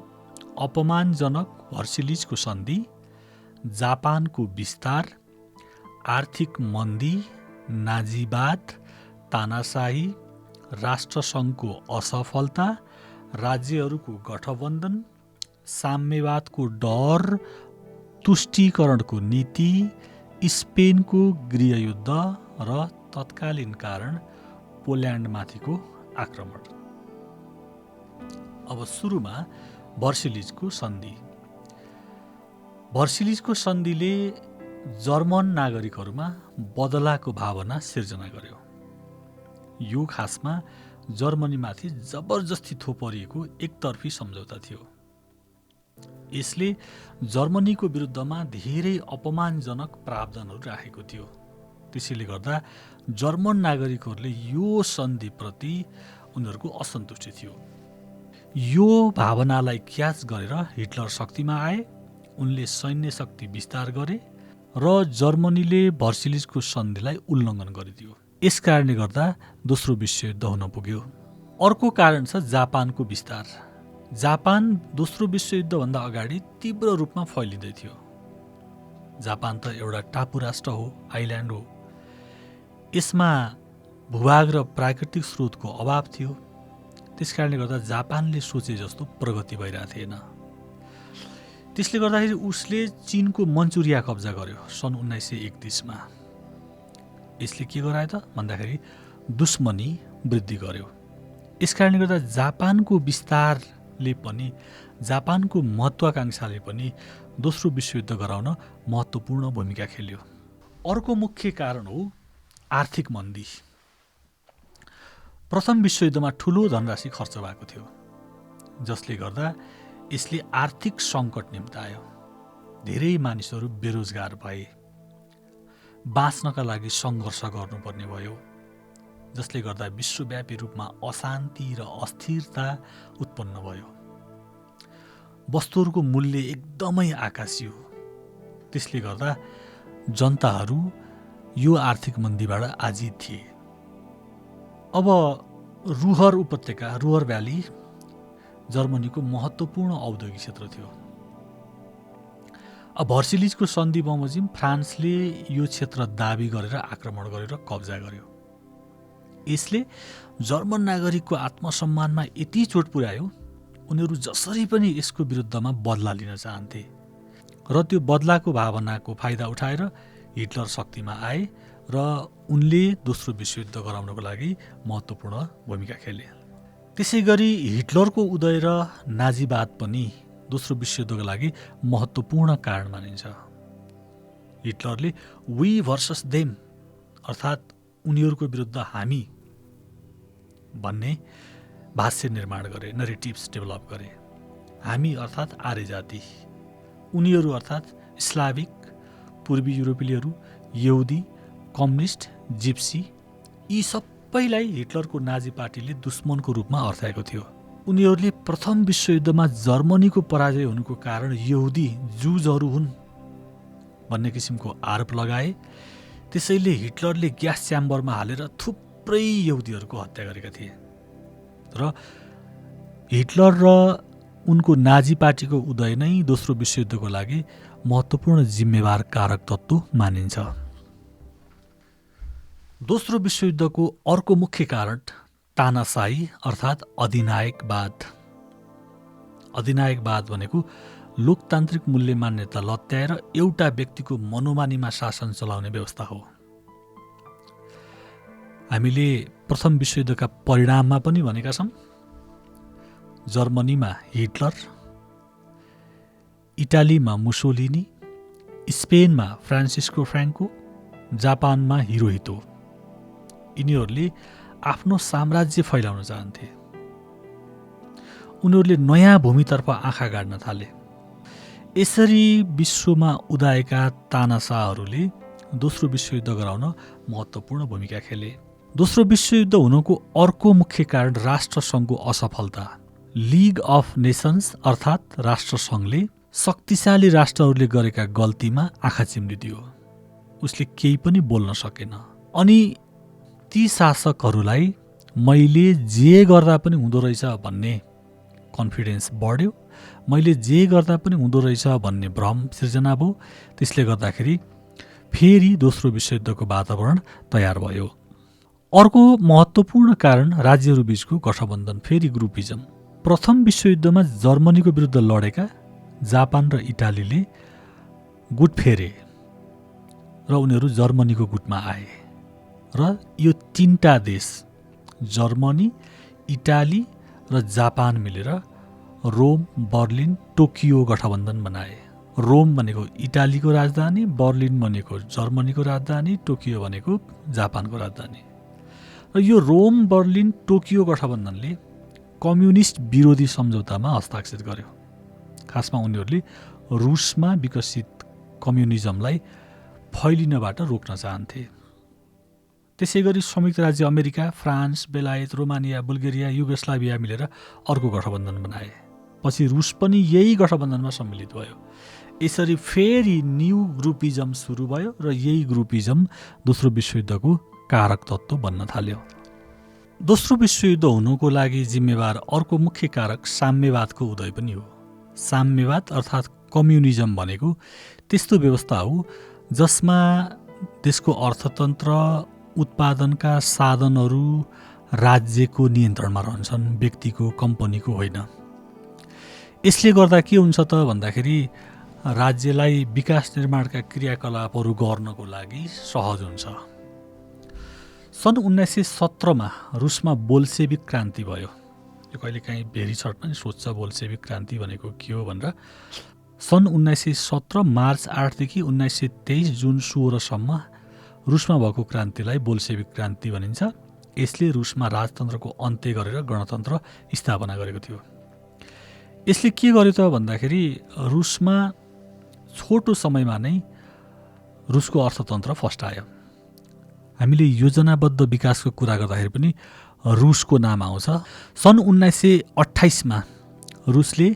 B: अपमानजनक भर्सिलिजको सन्धि, जापानको विस्तार, आर्थिक मन्दी, नाजीवाद, तानाशाही, राष्ट्रसङ्घको असफलता, राज्यहरूको गठबन्धन, साम्यवादको डर, तुष्टीकरणको नीति, स्पेनको गृहयुद्ध र तत्कालीन कारण पोल्यान्डमाथिको आक्रमण। अब सुरुमा भर्सिलिजको सन्धि। भर्सिलिजको सन्धिले जर्मन नागरिकहरूमा बदलाको भावना सिर्जना गर्यो। यो खासमा जर्मनीमाथि जबरजस्ती थोपरिएको एकतर्फी सम्झौता थियो। यसले जर्मनीको विरुद्धमा धेरै अपमानजनक प्रावधानहरू राखेको थियो। त्यसैले गर्दा जर्मन नागरिकहरूले यो सन्धिप्रति उनीहरूको असन्तुष्टि थियो। यो भावनालाई क्याच गरेर हिटलर शक्तिमा आए। उनले सैन्य शक्ति विस्तार गरे र जर्मनीले भर्सिलिजको सन्धिलाई उल्लङ्घन गरिदियो। यस कारणले गर्दा दोस्रो विश्वयुद्ध हुन पुग्यो। अर्को कारण छ जापानको विस्तार। जापान दोस्रो विश्वयुद्धभन्दा अगाडि तीव्र रूपमा फैलिँदै थियो। जापान त एउटा टापु राष्ट्र हो, आइल्यान्ड हो। यसमा भूभाग र प्राकृतिक स्रोतको अभाव थियो। त्यसकारणले गर्दा जापानले सोचे जस्तो प्रगति भइरहेको थिएन। त्यसले गर्दाखेरि उसले चीनको मन्चुरिया कब्जा गर्यो सन् 1931मा। यसले के गरायो त भन्दाखेरि दुश्मनी वृद्धि गर्यो। यसकारणले गर्दा जापानको विस्तार ले पनि जापानको महत्त्वाकांक्षाले पनि दोस्रो विश्वयुद्ध गराउन महत्त्वपूर्ण भूमिका खेल्यो। अर्को मुख्य कारण हो आर्थिक मन्दी। प्रथम विश्वयुद्धमा ठुलो धनराशि खर्च भएको थियो, जसले गर्दा यसले आर्थिक सङ्कट निम्तायो। धेरै मानिसहरू बेरोजगार भए, बाँच्नका लागि सङ्घर्ष गर्नुपर्ने भयो, जसले गर्दा विश्वव्यापी रूपमा अशान्ति र अस्थिरता उत्पन्न भयो। वस्तुहरूको मूल्य एकदमै आकाशियो। त्यसले गर्दा जनताहरू यो आर्थिक मन्दीबाट आजित थिए। अब रुहर उपत्यका, रुहर भ्याली जर्मनीको महत्त्वपूर्ण औद्योगिक क्षेत्र थियो। अब भर्सिलिजको सन्धि बमोजिम फ्रान्सले यो क्षेत्र दाबी गरेर आक्रमण गरेर कब्जा गर्यो। यसले जर्मन नागरिकको आत्मसम्मानमा यति चोट पुर्यायो, उनीहरू जसरी पनि यसको विरुद्धमा बदला लिन चाहन्थे र त्यो बदलाको भावनाको फाइदा उठाएर हिटलर शक्तिमा आए र उनले दोस्रो विश्वयुद्ध गराउनको लागि महत्त्वपूर्ण भूमिका खेले। त्यसै गरी हिटलरको उदय र नाजीवाद पनि दोस्रो विश्वयुद्धको लागि महत्त्वपूर्ण कारण मानिन्छ। हिटलरले वी भर्सस देम अर्थात् उनीहरूको विरुद्ध हामी भन्ने भाष्य निर्माण गरे, नरेटिभ्स डेभलप गरे। हामी अर्थात् आर्य जाति, उनीहरू अर्थात् स्लाविक, पूर्वी युरोपेलीहरू, यहुदी, कम्युनिस्ट, जिप्सी, यी सबैलाई हिटलरको नाजी पार्टीले दुश्मनको रूपमा अर्थ्याएको थियो। उनीहरूले प्रथम विश्वयुद्धमा जर्मनीको पराजय हुनुको कारण यहुदी जुजहरू हुन् भन्ने किसिमको आरोप लगाए। त्यसैले हिटलरले ग्यास च्याम्बरमा हालेर थुप्रै यहुदीहरूको हत्या गरेका थिए र हिटलर र उनको नाजी पार्टीको उदय नै दोस्रो विश्वयुद्धको लागि महत्त्वपूर्ण जिम्मेवार कारक तत्त्व मानिन्छ। दोस्रो विश्वयुद्धको अर्को मुख्य कारण तानाशाही अर्थात् अधिनायकवाद। अधिनायकवाद भनेको लोकतान्त्रिक मूल्य मान्यता लत्याएर एउटा व्यक्तिको मनोमानीमा शासन चलाउने व्यवस्था हो। हामीले प्रथम विश्वयुद्धका परिणाममा पनि भनेका छौँ। जर्मनीमा हिटलर, इटालीमा मुसोलिनी, स्पेनमा फ्रान्सिस्को फ्रान्को, जापानमा हिरोहितो, यिनीहरूले आफ्नो साम्राज्य फैलाउन चाहन्थे। उनीहरूले नयाँ भूमितर्फ आँखा गाड्न थाले। यसरी विश्वमा उदाएका तानाशाहहरूले दोस्रो विश्वयुद्ध गराउन महत्त्वपूर्ण भूमिका खेले। दोस्रो विश्वयुद्ध हुनुको अर्को मुख्य कारण राष्ट्रसङ्घको असफलता। लिग अफ नेसन्स अर्थात् राष्ट्रसङ्घले शक्तिशाली राष्ट्रहरूले गरेका गल्तीमा आँखा चिम्लिदियो। उसले केही पनि बोल्न सकेन। अनि ती शासकहरूलाई मैले जे गर्दा पनि हुँदो रहेछ भन्ने कन्फिडेन्स बढ्यो, मैले जे गर्दा पनि हुँदो रहेछ भन्ने भ्रम सिर्जना भयो। त्यसले गर्दाखेरि फेरि दोस्रो विश्वयुद्धको वातावरण तयार भयो। अर्को महत्त्वपूर्ण कारण राज्यहरू बीचको गठबन्धन, फेरि ग्रुपिजम। प्रथम विश्वयुद्धमा जर्मनीको विरुद्ध लडेका जापान र इटालीले गुट फेरे र उनीहरू जर्मनीको गुटमा आए र यो तीनटा देश जर्मनी, इटाली र जापान मिलेर रोम, बर्लिन, टोकियो गठबन्धन बनाए। रोम भनेको इटालीको राजधानी, बर्लिन भनेको जर्मनीको राजधानी, टोकियो भनेको जापानको राजधानी। र यो रोम, बर्लिन, टोकियो गठबन्धनले कम्युनिस्ट विरोधी सम्झौतामा हस्ताक्षर गर्यो। खासमा उनीहरूले रुसमा विकसित कम्युनिजमलाई फैलिनबाट रोक्न चाहन्थे। त्यसै गरी संयुक्त राज्य अमेरिका, फ्रान्स, बेलायत, रोमानिया, बुल्गेरिया, युगोस्लाभिया मिलेर अर्को गठबन्धन बनाए। पछि रुस पनि यही गठबन्धनमा सम्मिलित भयो। यसरी फेरि न्यू ग्रुपिजम सुरु भयो र यही ग्रुपिजम दोस्रो विश्वयुद्धको कारक तत्त्व बन्न थाल्यो। दोस्रो विश्वयुद्ध हुनुको लागि जिम्मेवार अर्को मुख्य कारक साम्यवादको उदय पनि हो। साम्यवाद अर्थात् कम्युनिजम भनेको त्यस्तो व्यवस्था हो जसमा देशको अर्थतन्त्र, उत्पादनका साधनहरू राज्यको नियन्त्रणमा रहन्छन्, व्यक्तिको, कम्पनीको होइन। यसले गर्दा के हुन्छ त भन्दाखेरि राज्यलाई विकास निर्माणका क्रियाकलापहरू गर्नको लागि सहज हुन्छ। सन् 1917मा रुसमा बोल्सेविक क्रान्ति भयो। यो कहिलेकाहीँ भेरिसट पनि सोध्छ बोल्सेविक क्रान्ति भनेको के हो भनेर। सन् 1917 मार्च 8देखि 1923 जुन 16सम्म रुसमा भएको क्रान्तिलाई बोल्सेविक क्रान्ति भनिन्छ। यसले रुसमा राजतन्त्रको अन्त्य गरेर गणतन्त्र स्थापना गरेको थियो। यसले के गर्यो त भन्दाखेरि रुसमा छोटो समयमा नै रुसको अर्थतन्त्र फस्टायो। हामीले योजनाबद्ध विकासको कुरा गर्दाखेरि पनि रुसको नाम आउँछ। सन् 1928मा रुसले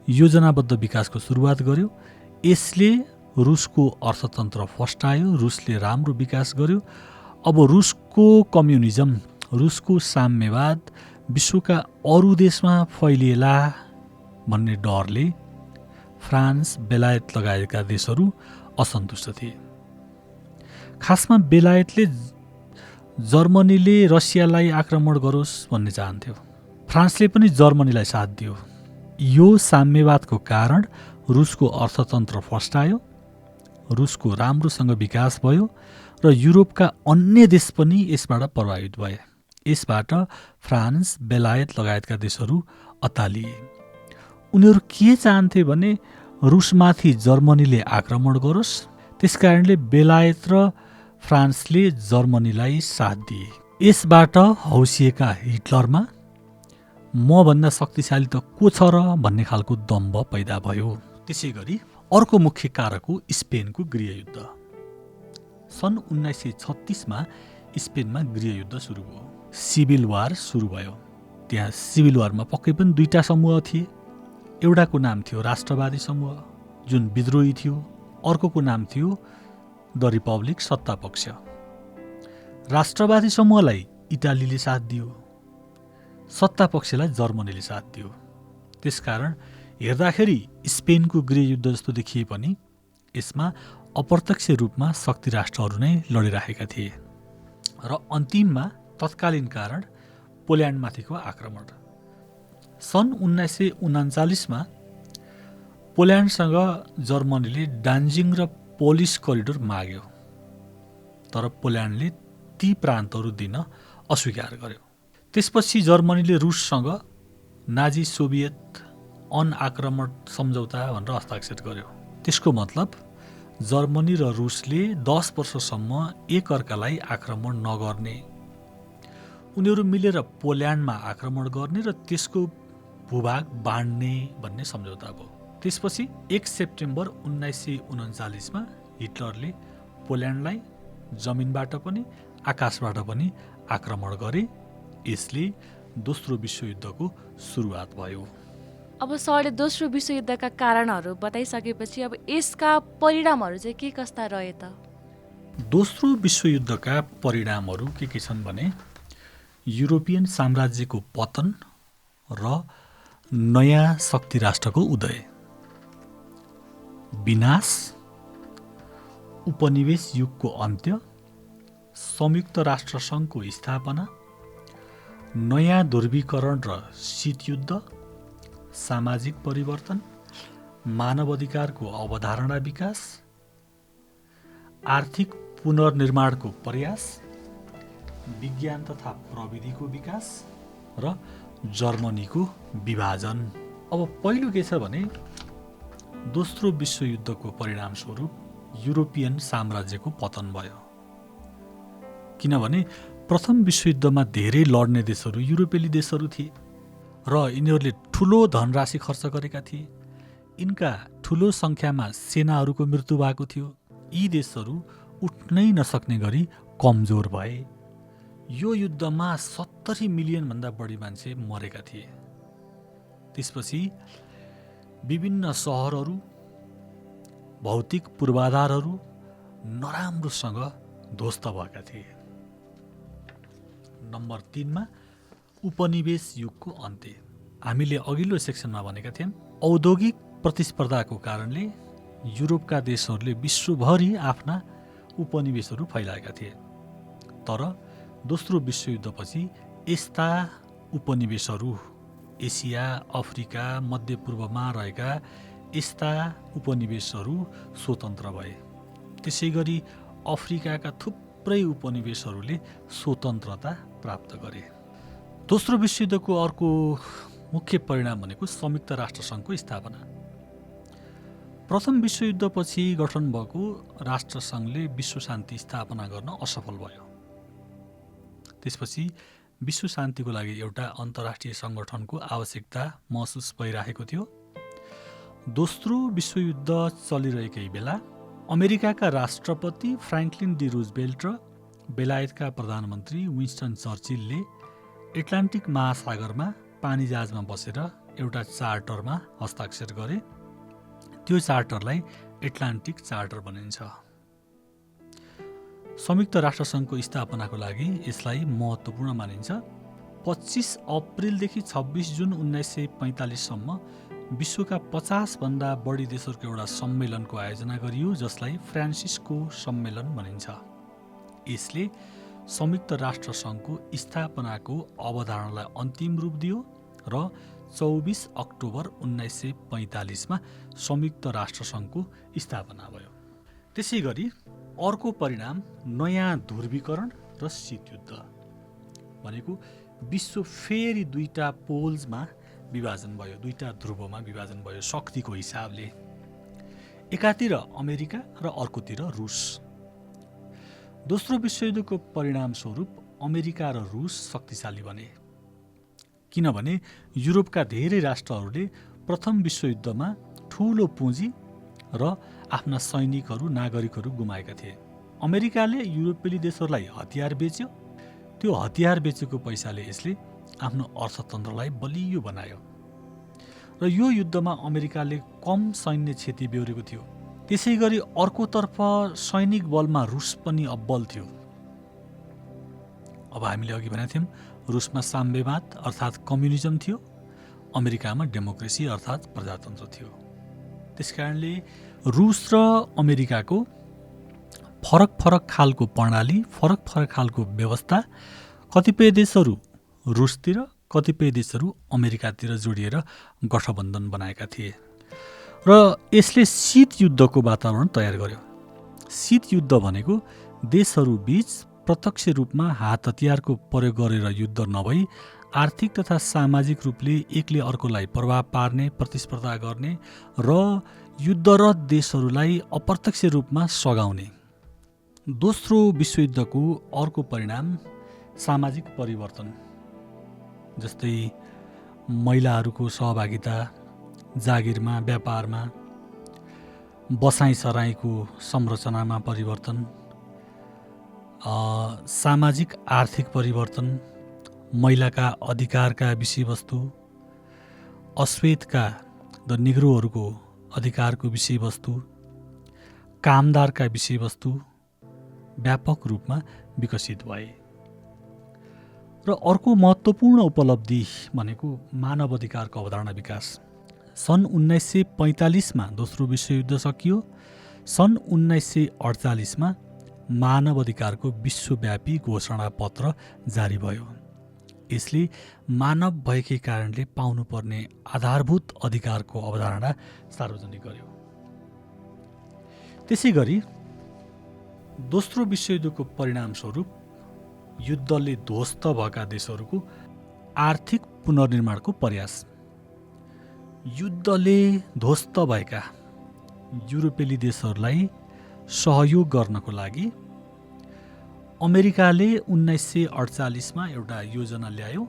B: योजनाबद्ध विकासको सुरुवात गर्यो। यसले रुसको अर्थतन्त्र फस्टायो, रुसले राम्रो विकास गर्यो। अब रुसको कम्युनिजम, रुसको साम्यवाद विश्वका अरू देशमा फैलिएला भन्ने डरले फ्रान्स, बेलायत लगायतका देशहरू असन्तुष्ट थिए। खासमा बेलायतले जर्मनीले रसियालाई आक्रमण गरोस् भन्ने चाहन्थ्यो। फ्रान्सले पनि जर्मनीलाई साथ दियो। यो साम्यवादको कारण रुसको अर्थतन्त्र फस्टायो, रुसको राम्रोसँग विकास भयो र युरोपका अन्य देश पनि यसबाट प्रभावित भए। यसबाट फ्रान्स, बेलायत लगायतका देशहरू अत्तालिए। उनीहरू के चाहन्थे भने रुसमाथि जर्मनीले आक्रमण गरोस्। त्यसकारणले बेलायत र फ्रान्सले जर्मनीलाई साथ दिए। यसबाट हौसिएका हिटलरमा मभन्दा शक्तिशाली त को छ र भन्ने खालको दम्भ पैदा भयो। त्यसै गरी अर्को मुख्य कारक हो स्पेनको गृहयुद्ध। सन् 1936मा स्पेनमा गृहयुद्ध सुरु भयो। सिभिल वार सुरु भयो। त्यहाँ सिभिल वारमा पक्कै पनि दुईटा समूह थिए। एउटाको नाम थियो राष्ट्रवादी समूह जुन विद्रोही थियो, अर्कोको नाम थियो द रिपब्लिक सत्तापक्ष। राष्ट्रवादी समूहलाई इटालीले साथ दियो, सत्तापक्षलाई जर्मनीले साथ दियो। त्यसकारण हेर्दाखेरि स्पेनको गृहयुद्ध जस्तो देखिए पनि यसमा अप्रत्यक्ष रूपमा शक्ति राष्ट्रहरू नै लडिरहेका थिए र अन्तिममा तत्कालीन कारण पोल्यान्डमाथिको आक्रमण। सन् 1939मा पोल्यान्डसँग जर्मनीले डान्जिङ र पोलिस करिडोर माग्यो, तर पोल्यान्डले ती प्रान्तहरू दिन अस्वीकार गर्यो। त्यसपछि जर्मनीले रुससँग नाजी सोभियत अनआक्रमण सम्झौता भनेर हस्ताक्षर गर्यो। त्यसको मतलब जर्मनी र रुसले 10 वर्षसम्म एकअर्कालाई आक्रमण नगर्ने, उनीहरू मिलेर पोल्यान्डमा आक्रमण गर्ने र त्यसको भूभाग बाँड्ने भन्ने सम्झौता भयो। त्यसपछि 1 सेप्टेम्बर 1939मा हिटलरले पोल्यान्डलाई जमिनबाट पनि आकाशबाट पनि आक्रमण गरे। यसले दोस्रो विश्वयुद्धको सुरुवात भयो।
A: अब सरले दोस्रो विश्वयुद्धका कारणहरू बताइसकेपछि अब यसका परिणामहरू चाहिँ के कस्ता रहे त?
B: दोस्रो विश्वयुद्धका परिणामहरू के छन् भने युरोपियन साम्राज्यको पतन र नयाँ शक्ति राष्ट्रको उदय, विनाश, उपनिवेश युगको अन्त्य, संयुक्त राष्ट्र सङ्घको स्थापना, नयाँ ध्रुवीकरण र शीतयुद्ध, सामाजिक परिवर्तन, मानवाधिकारको अवधारणा विकास, आर्थिक पुनर्निर्माणको प्रयास, विज्ञान तथा प्रविधिको विकास र जर्मनीको विभाजन। अब पहिलो के छ भने दोस्रो विश्वयुद्धको परिणामस्वरूप युरोपियन साम्राज्यको पतन भयो। किनभने प्रथम विश्वयुद्धमा धेरै लड्ने देशहरू युरोपेली देशहरू थिए र यिनीहरूले ठुलो धनराशि खर्च गरेका थिए। यिनका ठुलो सङ्ख्यामा सेनाहरूको मृत्यु भएको थियो। यी देशहरू उठ्नै नसक्ने गरी कमजोर भए। यो युद्धमा 70 मिलियनभन्दा बढी मान्छे मरेका थिए। त्यसपछि विभिन्न सहरहरू, भौतिक पूर्वाधारहरू नराम्रोसँग ध्वस्त भएका थिए। नम्बर 3मा उपनिवेश युगको अन्त्य। हामीले अघिल्लो सेक्सनमा भनेका थियौँ औद्योगिक प्रतिस्पर्धाको कारणले युरोपका देशहरूले विश्वभरि आफ्ना उपनिवेशहरू फैलाएका थिए। तर दोस्रो विश्वयुद्धपछि यस्ता उपनिवेशहरू एसिया, अफ्रिका, मध्यपूर्वमा रहेका यस्ता उपनिवेशहरू स्वतन्त्र भए। त्यसै गरी अफ्रिकाका थुप्रै उपनिवेशहरूले स्वतन्त्रता प्राप्त गरे। दोस्रो विश्वयुद्धको अर्को मुख्य परिणाम भनेको संयुक्त राष्ट्रसङ्घको स्थापना। प्रथम विश्वयुद्धपछि गठन भएको राष्ट्रसङ्घले विश्व शान्ति स्थापना गर्न असफल भयो। त्यसपछि विश्व शान्तिको लागि एउटा अन्तर्राष्ट्रिय सङ्गठनको आवश्यकता महसुस भइरहेको थियो। दोस्रो विश्वयुद्ध चलिरहेकै बेला अमेरिकाका राष्ट्रपति फ्र्याङ्कलिन डी रुजवेल्ट र बेलायतका प्रधानमन्त्री विन्स्टन चर्चिलले एट्लान्टिक महासागरमा पानी जहाजमा बसेर एउटा चार्टरमा हस्ताक्षर गरे। त्यो चार्टरलाई एट्लान्टिक चार्टर भनिन्छ। संयुक्त राष्ट्रसङ्घको स्थापनाको लागि यसलाई महत्त्वपूर्ण मानिन्छ। 25 अप्रिलदेखि 26 जुन 1945 सम्म विश्वका 50 भन्दा बढी देशहरूको एउटा सम्मेलनको आयोजना गरियो, जसलाई फ्रान्सिस्को सम्मेलन भनिन्छ। यसले संयुक्त राष्ट्रसङ्घको स्थापनाको अवधारणालाई अन्तिम रूप दियो र 24 अक्टोबर 1945 मा संयुक्त राष्ट्रसङ्घको स्थापना भयो। त्यसै गरी अर्को परिणाम नयाँ ध्रुवीकरण र शीतयुद्ध भनेको विश्व फेरि दुईटा पोल्समा विभाजन भयो, दुईटा ध्रुवमा विभाजन भयो शक्तिको हिसाबले। एकातिर अमेरिका र अर्कोतिर रुस। दोस्रो विश्वयुद्धको परिणामस्वरूप अमेरिका र रुस शक्तिशाली बने, किनभने युरोपका धेरै राष्ट्रहरूले प्रथम विश्वयुद्धमा ठुलो पुँजी र आफ्ना सैनिकहरू नागरिकहरू गुमाएका थिए। अमेरिकाले युरोपेली देशहरूलाई हतियार बेच्यो। त्यो हतियार बेचेको पैसाले यसले आफ्नो अर्थतन्त्रलाई बलियो बनायो र यो युद्धमा अमेरिकाले कम सैन्य क्षति बेहोरेको थियो। त्यसै गरी अर्कोतर्फ सैनिक बलमा रुस पनि अब्बल थियो। अब हामीले अघि भनेका थियौँ, रुसमा साम्यवाद अर्थात् कम्युनिजम थियो, अमेरिकामा डेमोक्रेसी अर्थात् प्रजातन्त्र थियो। त्यसकारणले रुस र अमेरिकाको फरक फरक खालको प्रणाली, फरक फरक खालको व्यवस्था, कतिपय देशहरू रुसतिर, कतिपय देशहरू अमेरिकातिर जोडिएर गठबन्धन बनाएका थिए र यसले शीत युद्धको वातावरण तयार गर्यो। शीत युद्ध भनेको देशहरू बीच प्रत्यक्ष रूपमा हात हतियारको प्रयोग गरेर युद्ध नभई आर्थिक तथा सामाजिक रूपले एकले अर्कोलाई प्रभाव पार्ने, प्रतिस्पर्धा गर्ने र युद्धरत देशहरूलाई अप्रत्यक्ष रूपमा सघाउने। दोस्रो विश्वयुद्धको अर्को परिणाम सामाजिक परिवर्तन, जस्तै महिलाहरूको सहभागिता जागिरमा, व्यापारमा, बसाइ सराईको संरचनामा परिवर्तन, सामाजिक आर्थिक परिवर्तन, महिलाका अधिकारका विषयवस्तु, अश्वेतका द निग्रोहरूको अधिकारको विषयवस्तु, कामदारका विषयवस्तु व्यापक रूपमा विकसित भए। र अर्को महत्त्वपूर्ण उपलब्धि भनेको मानव अधिकारको अवधारणा विकास। सन् 1945 मा दोस्रो विश्वयुद्ध सकियो। सन् 1948 मा मानव अधिकारको विश्वव्यापी घोषणा पत्र जारी भयो। यसले मानव भएकै कारणले पाउनुपर्ने आधारभूत अधिकारको अवधारणा सार्वजनिक गर्यो। त्यसै गरी दोस्रो विश्वयुद्धको परिणामस्वरूप युद्धले ध्वस्त भएका देशहरूको आर्थिक पुनर्निर्माणको प्रयास। युद्धले ध्वस्त भएका युरोपेली देशहरूलाई सहयोग गर्नको लागि अमेरिकाले 1948 मा एउटा योजना ल्यायो।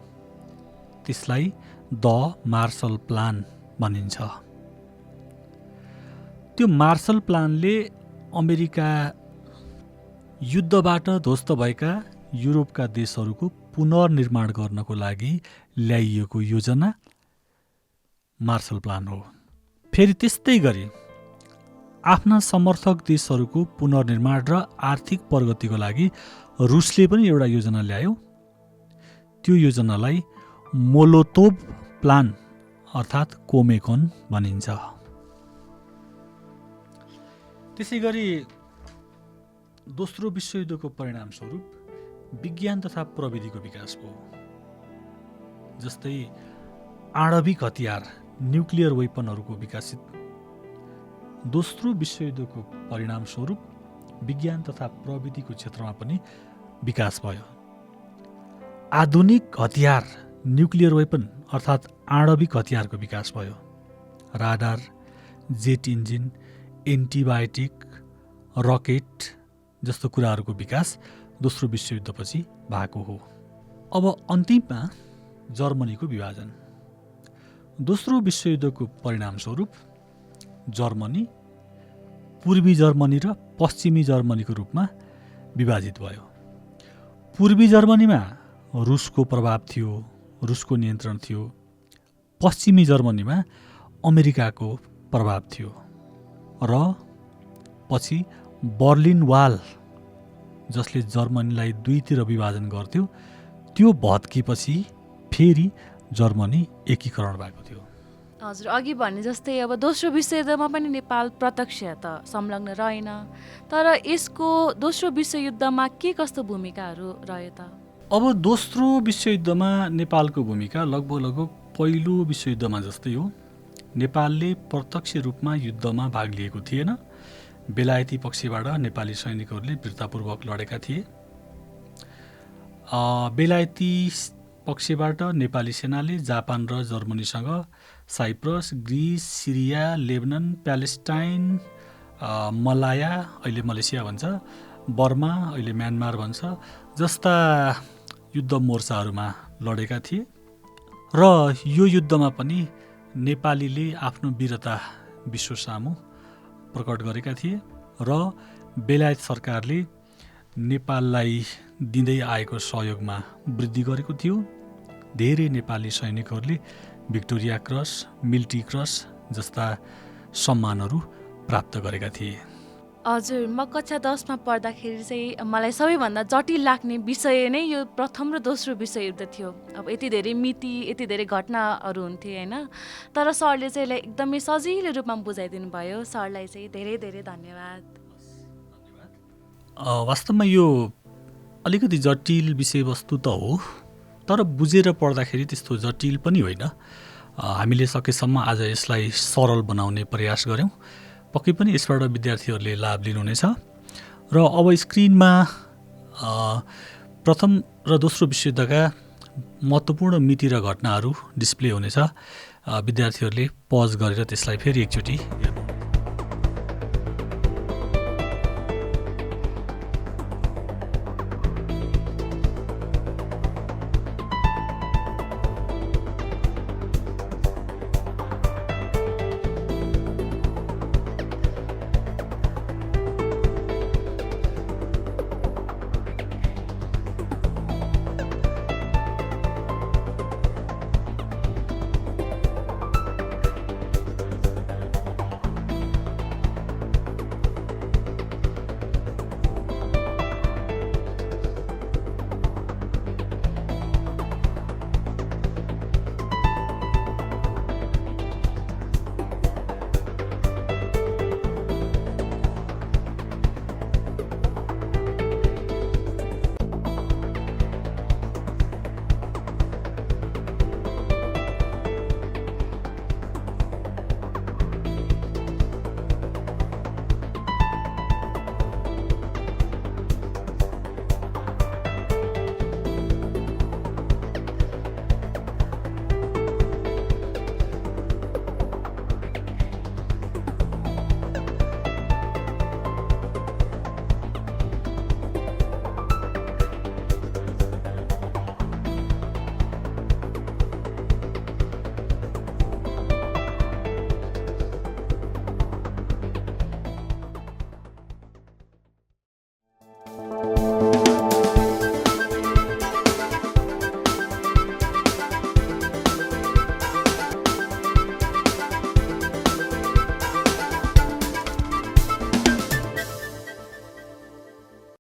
B: त्यसलाई द मार्शल प्लान भनिन्छ। त्यो मार्शल प्लानले अमेरिका युद्धबाट ध्वस्त भएका युरोपका देशहरूको पुनर्निर्माण गर्नको लागि ल्याइएको योजना मार्शल प्लान हो। फेरि त्यस्तै गरी आफ्ना समर्थक देशहरूको पुनर्निर्माण र आर्थिक प्रगतिको लागि रुसले पनि एउटा योजना ल्यायो। त्यो योजनालाई मोलोतोभ प्लान अर्थात् कोमेकन भनिन्छ। त्यसै गरी दोस्रो विश्वयुद्धको परिणामस्वरूप विज्ञान तथा प्रविधिको विकास भयो। जस्तै आणविक हतियार, न्युक्लियर वेपनहरूको विकासित। दोस्रो विश्वयुद्धको परिणामस्वरूप विज्ञान तथा प्रविधिको क्षेत्रमा पनि विकास भयो। आधुनिक हतियार न्युक्लियर वेपन अर्थात् आणविक हतियारको विकास भयो। Radar, jet engine, antibiotic, rocket जस्तो कुराहरूको विकास दोस्रो विश्वयुद्धपछि भएको हो। अब अन्तिममा जर्मनीको विभाजन। दोस्रो विश्वयुद्धको परिणामस्वरूप जर्मनी पूर्वी जर्मनी र पश्चिमी जर्मनीको रूपमा विभाजित भयो। पूर्वी जर्मनीमा रुसको प्रभाव थियो, रुसको नियन्त्रण थियो। पश्चिमी जर्मनीमा अमेरिकाको प्रभाव थियो र पछि बर्लिन वाल जसले जर्मनीलाई दुईतिर विभाजन गर्थ्यो त्यो भत्किएपछि फेरि जर्मनी एकीकरण भएको थियो।
A: हजुर, अघि भने जस्तै अब दोस्रो विश्वयुद्धमा पनि नेपाल प्रत्यक्ष त संलग्न रहेन, तर यसको दोस्रो विश्वयुद्धमा के कस्तो भूमिकाहरू रह्यो त?
B: अब दोस्रो विश्वयुद्धमा नेपालको भूमिका लगभग पहिलो विश्वयुद्धमा जस्तै हो। नेपालले प्रत्यक्ष रूपमा युद्धमा भाग लिएको थिएन। बेलायती पक्षबाट नेपाली सैनिकहरूले वीरतापूर्वक लडेका थिए। बेलायती पक्षबाट नेपाली सेनाले जापान र जर्मनीसँग साइप्रस, ग्रिस, सिरिया, लेबनन, प्यालेस्टाइन, मलाया अहिले मलेसिया भन्छ, बर्मा अहिले म्यानमार भन्छ जस्ता युद्ध मोर्चाहरूमा लडेका थिए र यो युद्धमा पनि नेपालीले आफ्नो वीरता विश्व सामु प्रकट गरेका थिए र बेलायत सरकारले नेपाललाई दिँदै आएको सहयोगमा वृद्धि गरेको थियो। धेरै नेपाली सैनिकहरूले भिक्टोरिया क्रस, मिल्ट्री क्रस जस्ता सम्मानहरू प्राप्त गरेका थिए।
A: हजुर, म कक्षा 10मा पढ्दाखेरि चाहिँ मलाई सबैभन्दा जटिल लाग्ने विषय नै यो प्रथम र दोस्रो विश्वयुद्ध थियो। अब यति धेरै मिति, यति धेरै घटनाहरू हुन्थे होइन, तर सरले चाहिँ यसलाई एकदमै सजिलो रूपमा बुझाइदिनु भयो। सरलाई चाहिँ धेरै धेरै धन्यवाद।
B: वास्तवमा यो अलिकति जटिल विषयवस्तु त हो, तर बुझेर पढ्दाखेरि त्यस्तो जटिल पनि होइन। हामीले सकेसम्म आज यसलाई सरल बनाउने प्रयास गऱ्यौँ। पक्कै पनि यसबाट विद्यार्थीहरूले लाभ लिनुहुनेछ। र अब स्क्रिनमा प्रथम र दोस्रो विश्वयुद्धका महत्त्वपूर्ण मिति र घटनाहरू डिस्प्ले हुनेछ। विद्यार्थीहरूले पज गरेर त्यसलाई फेरि एकचोटि हेर्नु।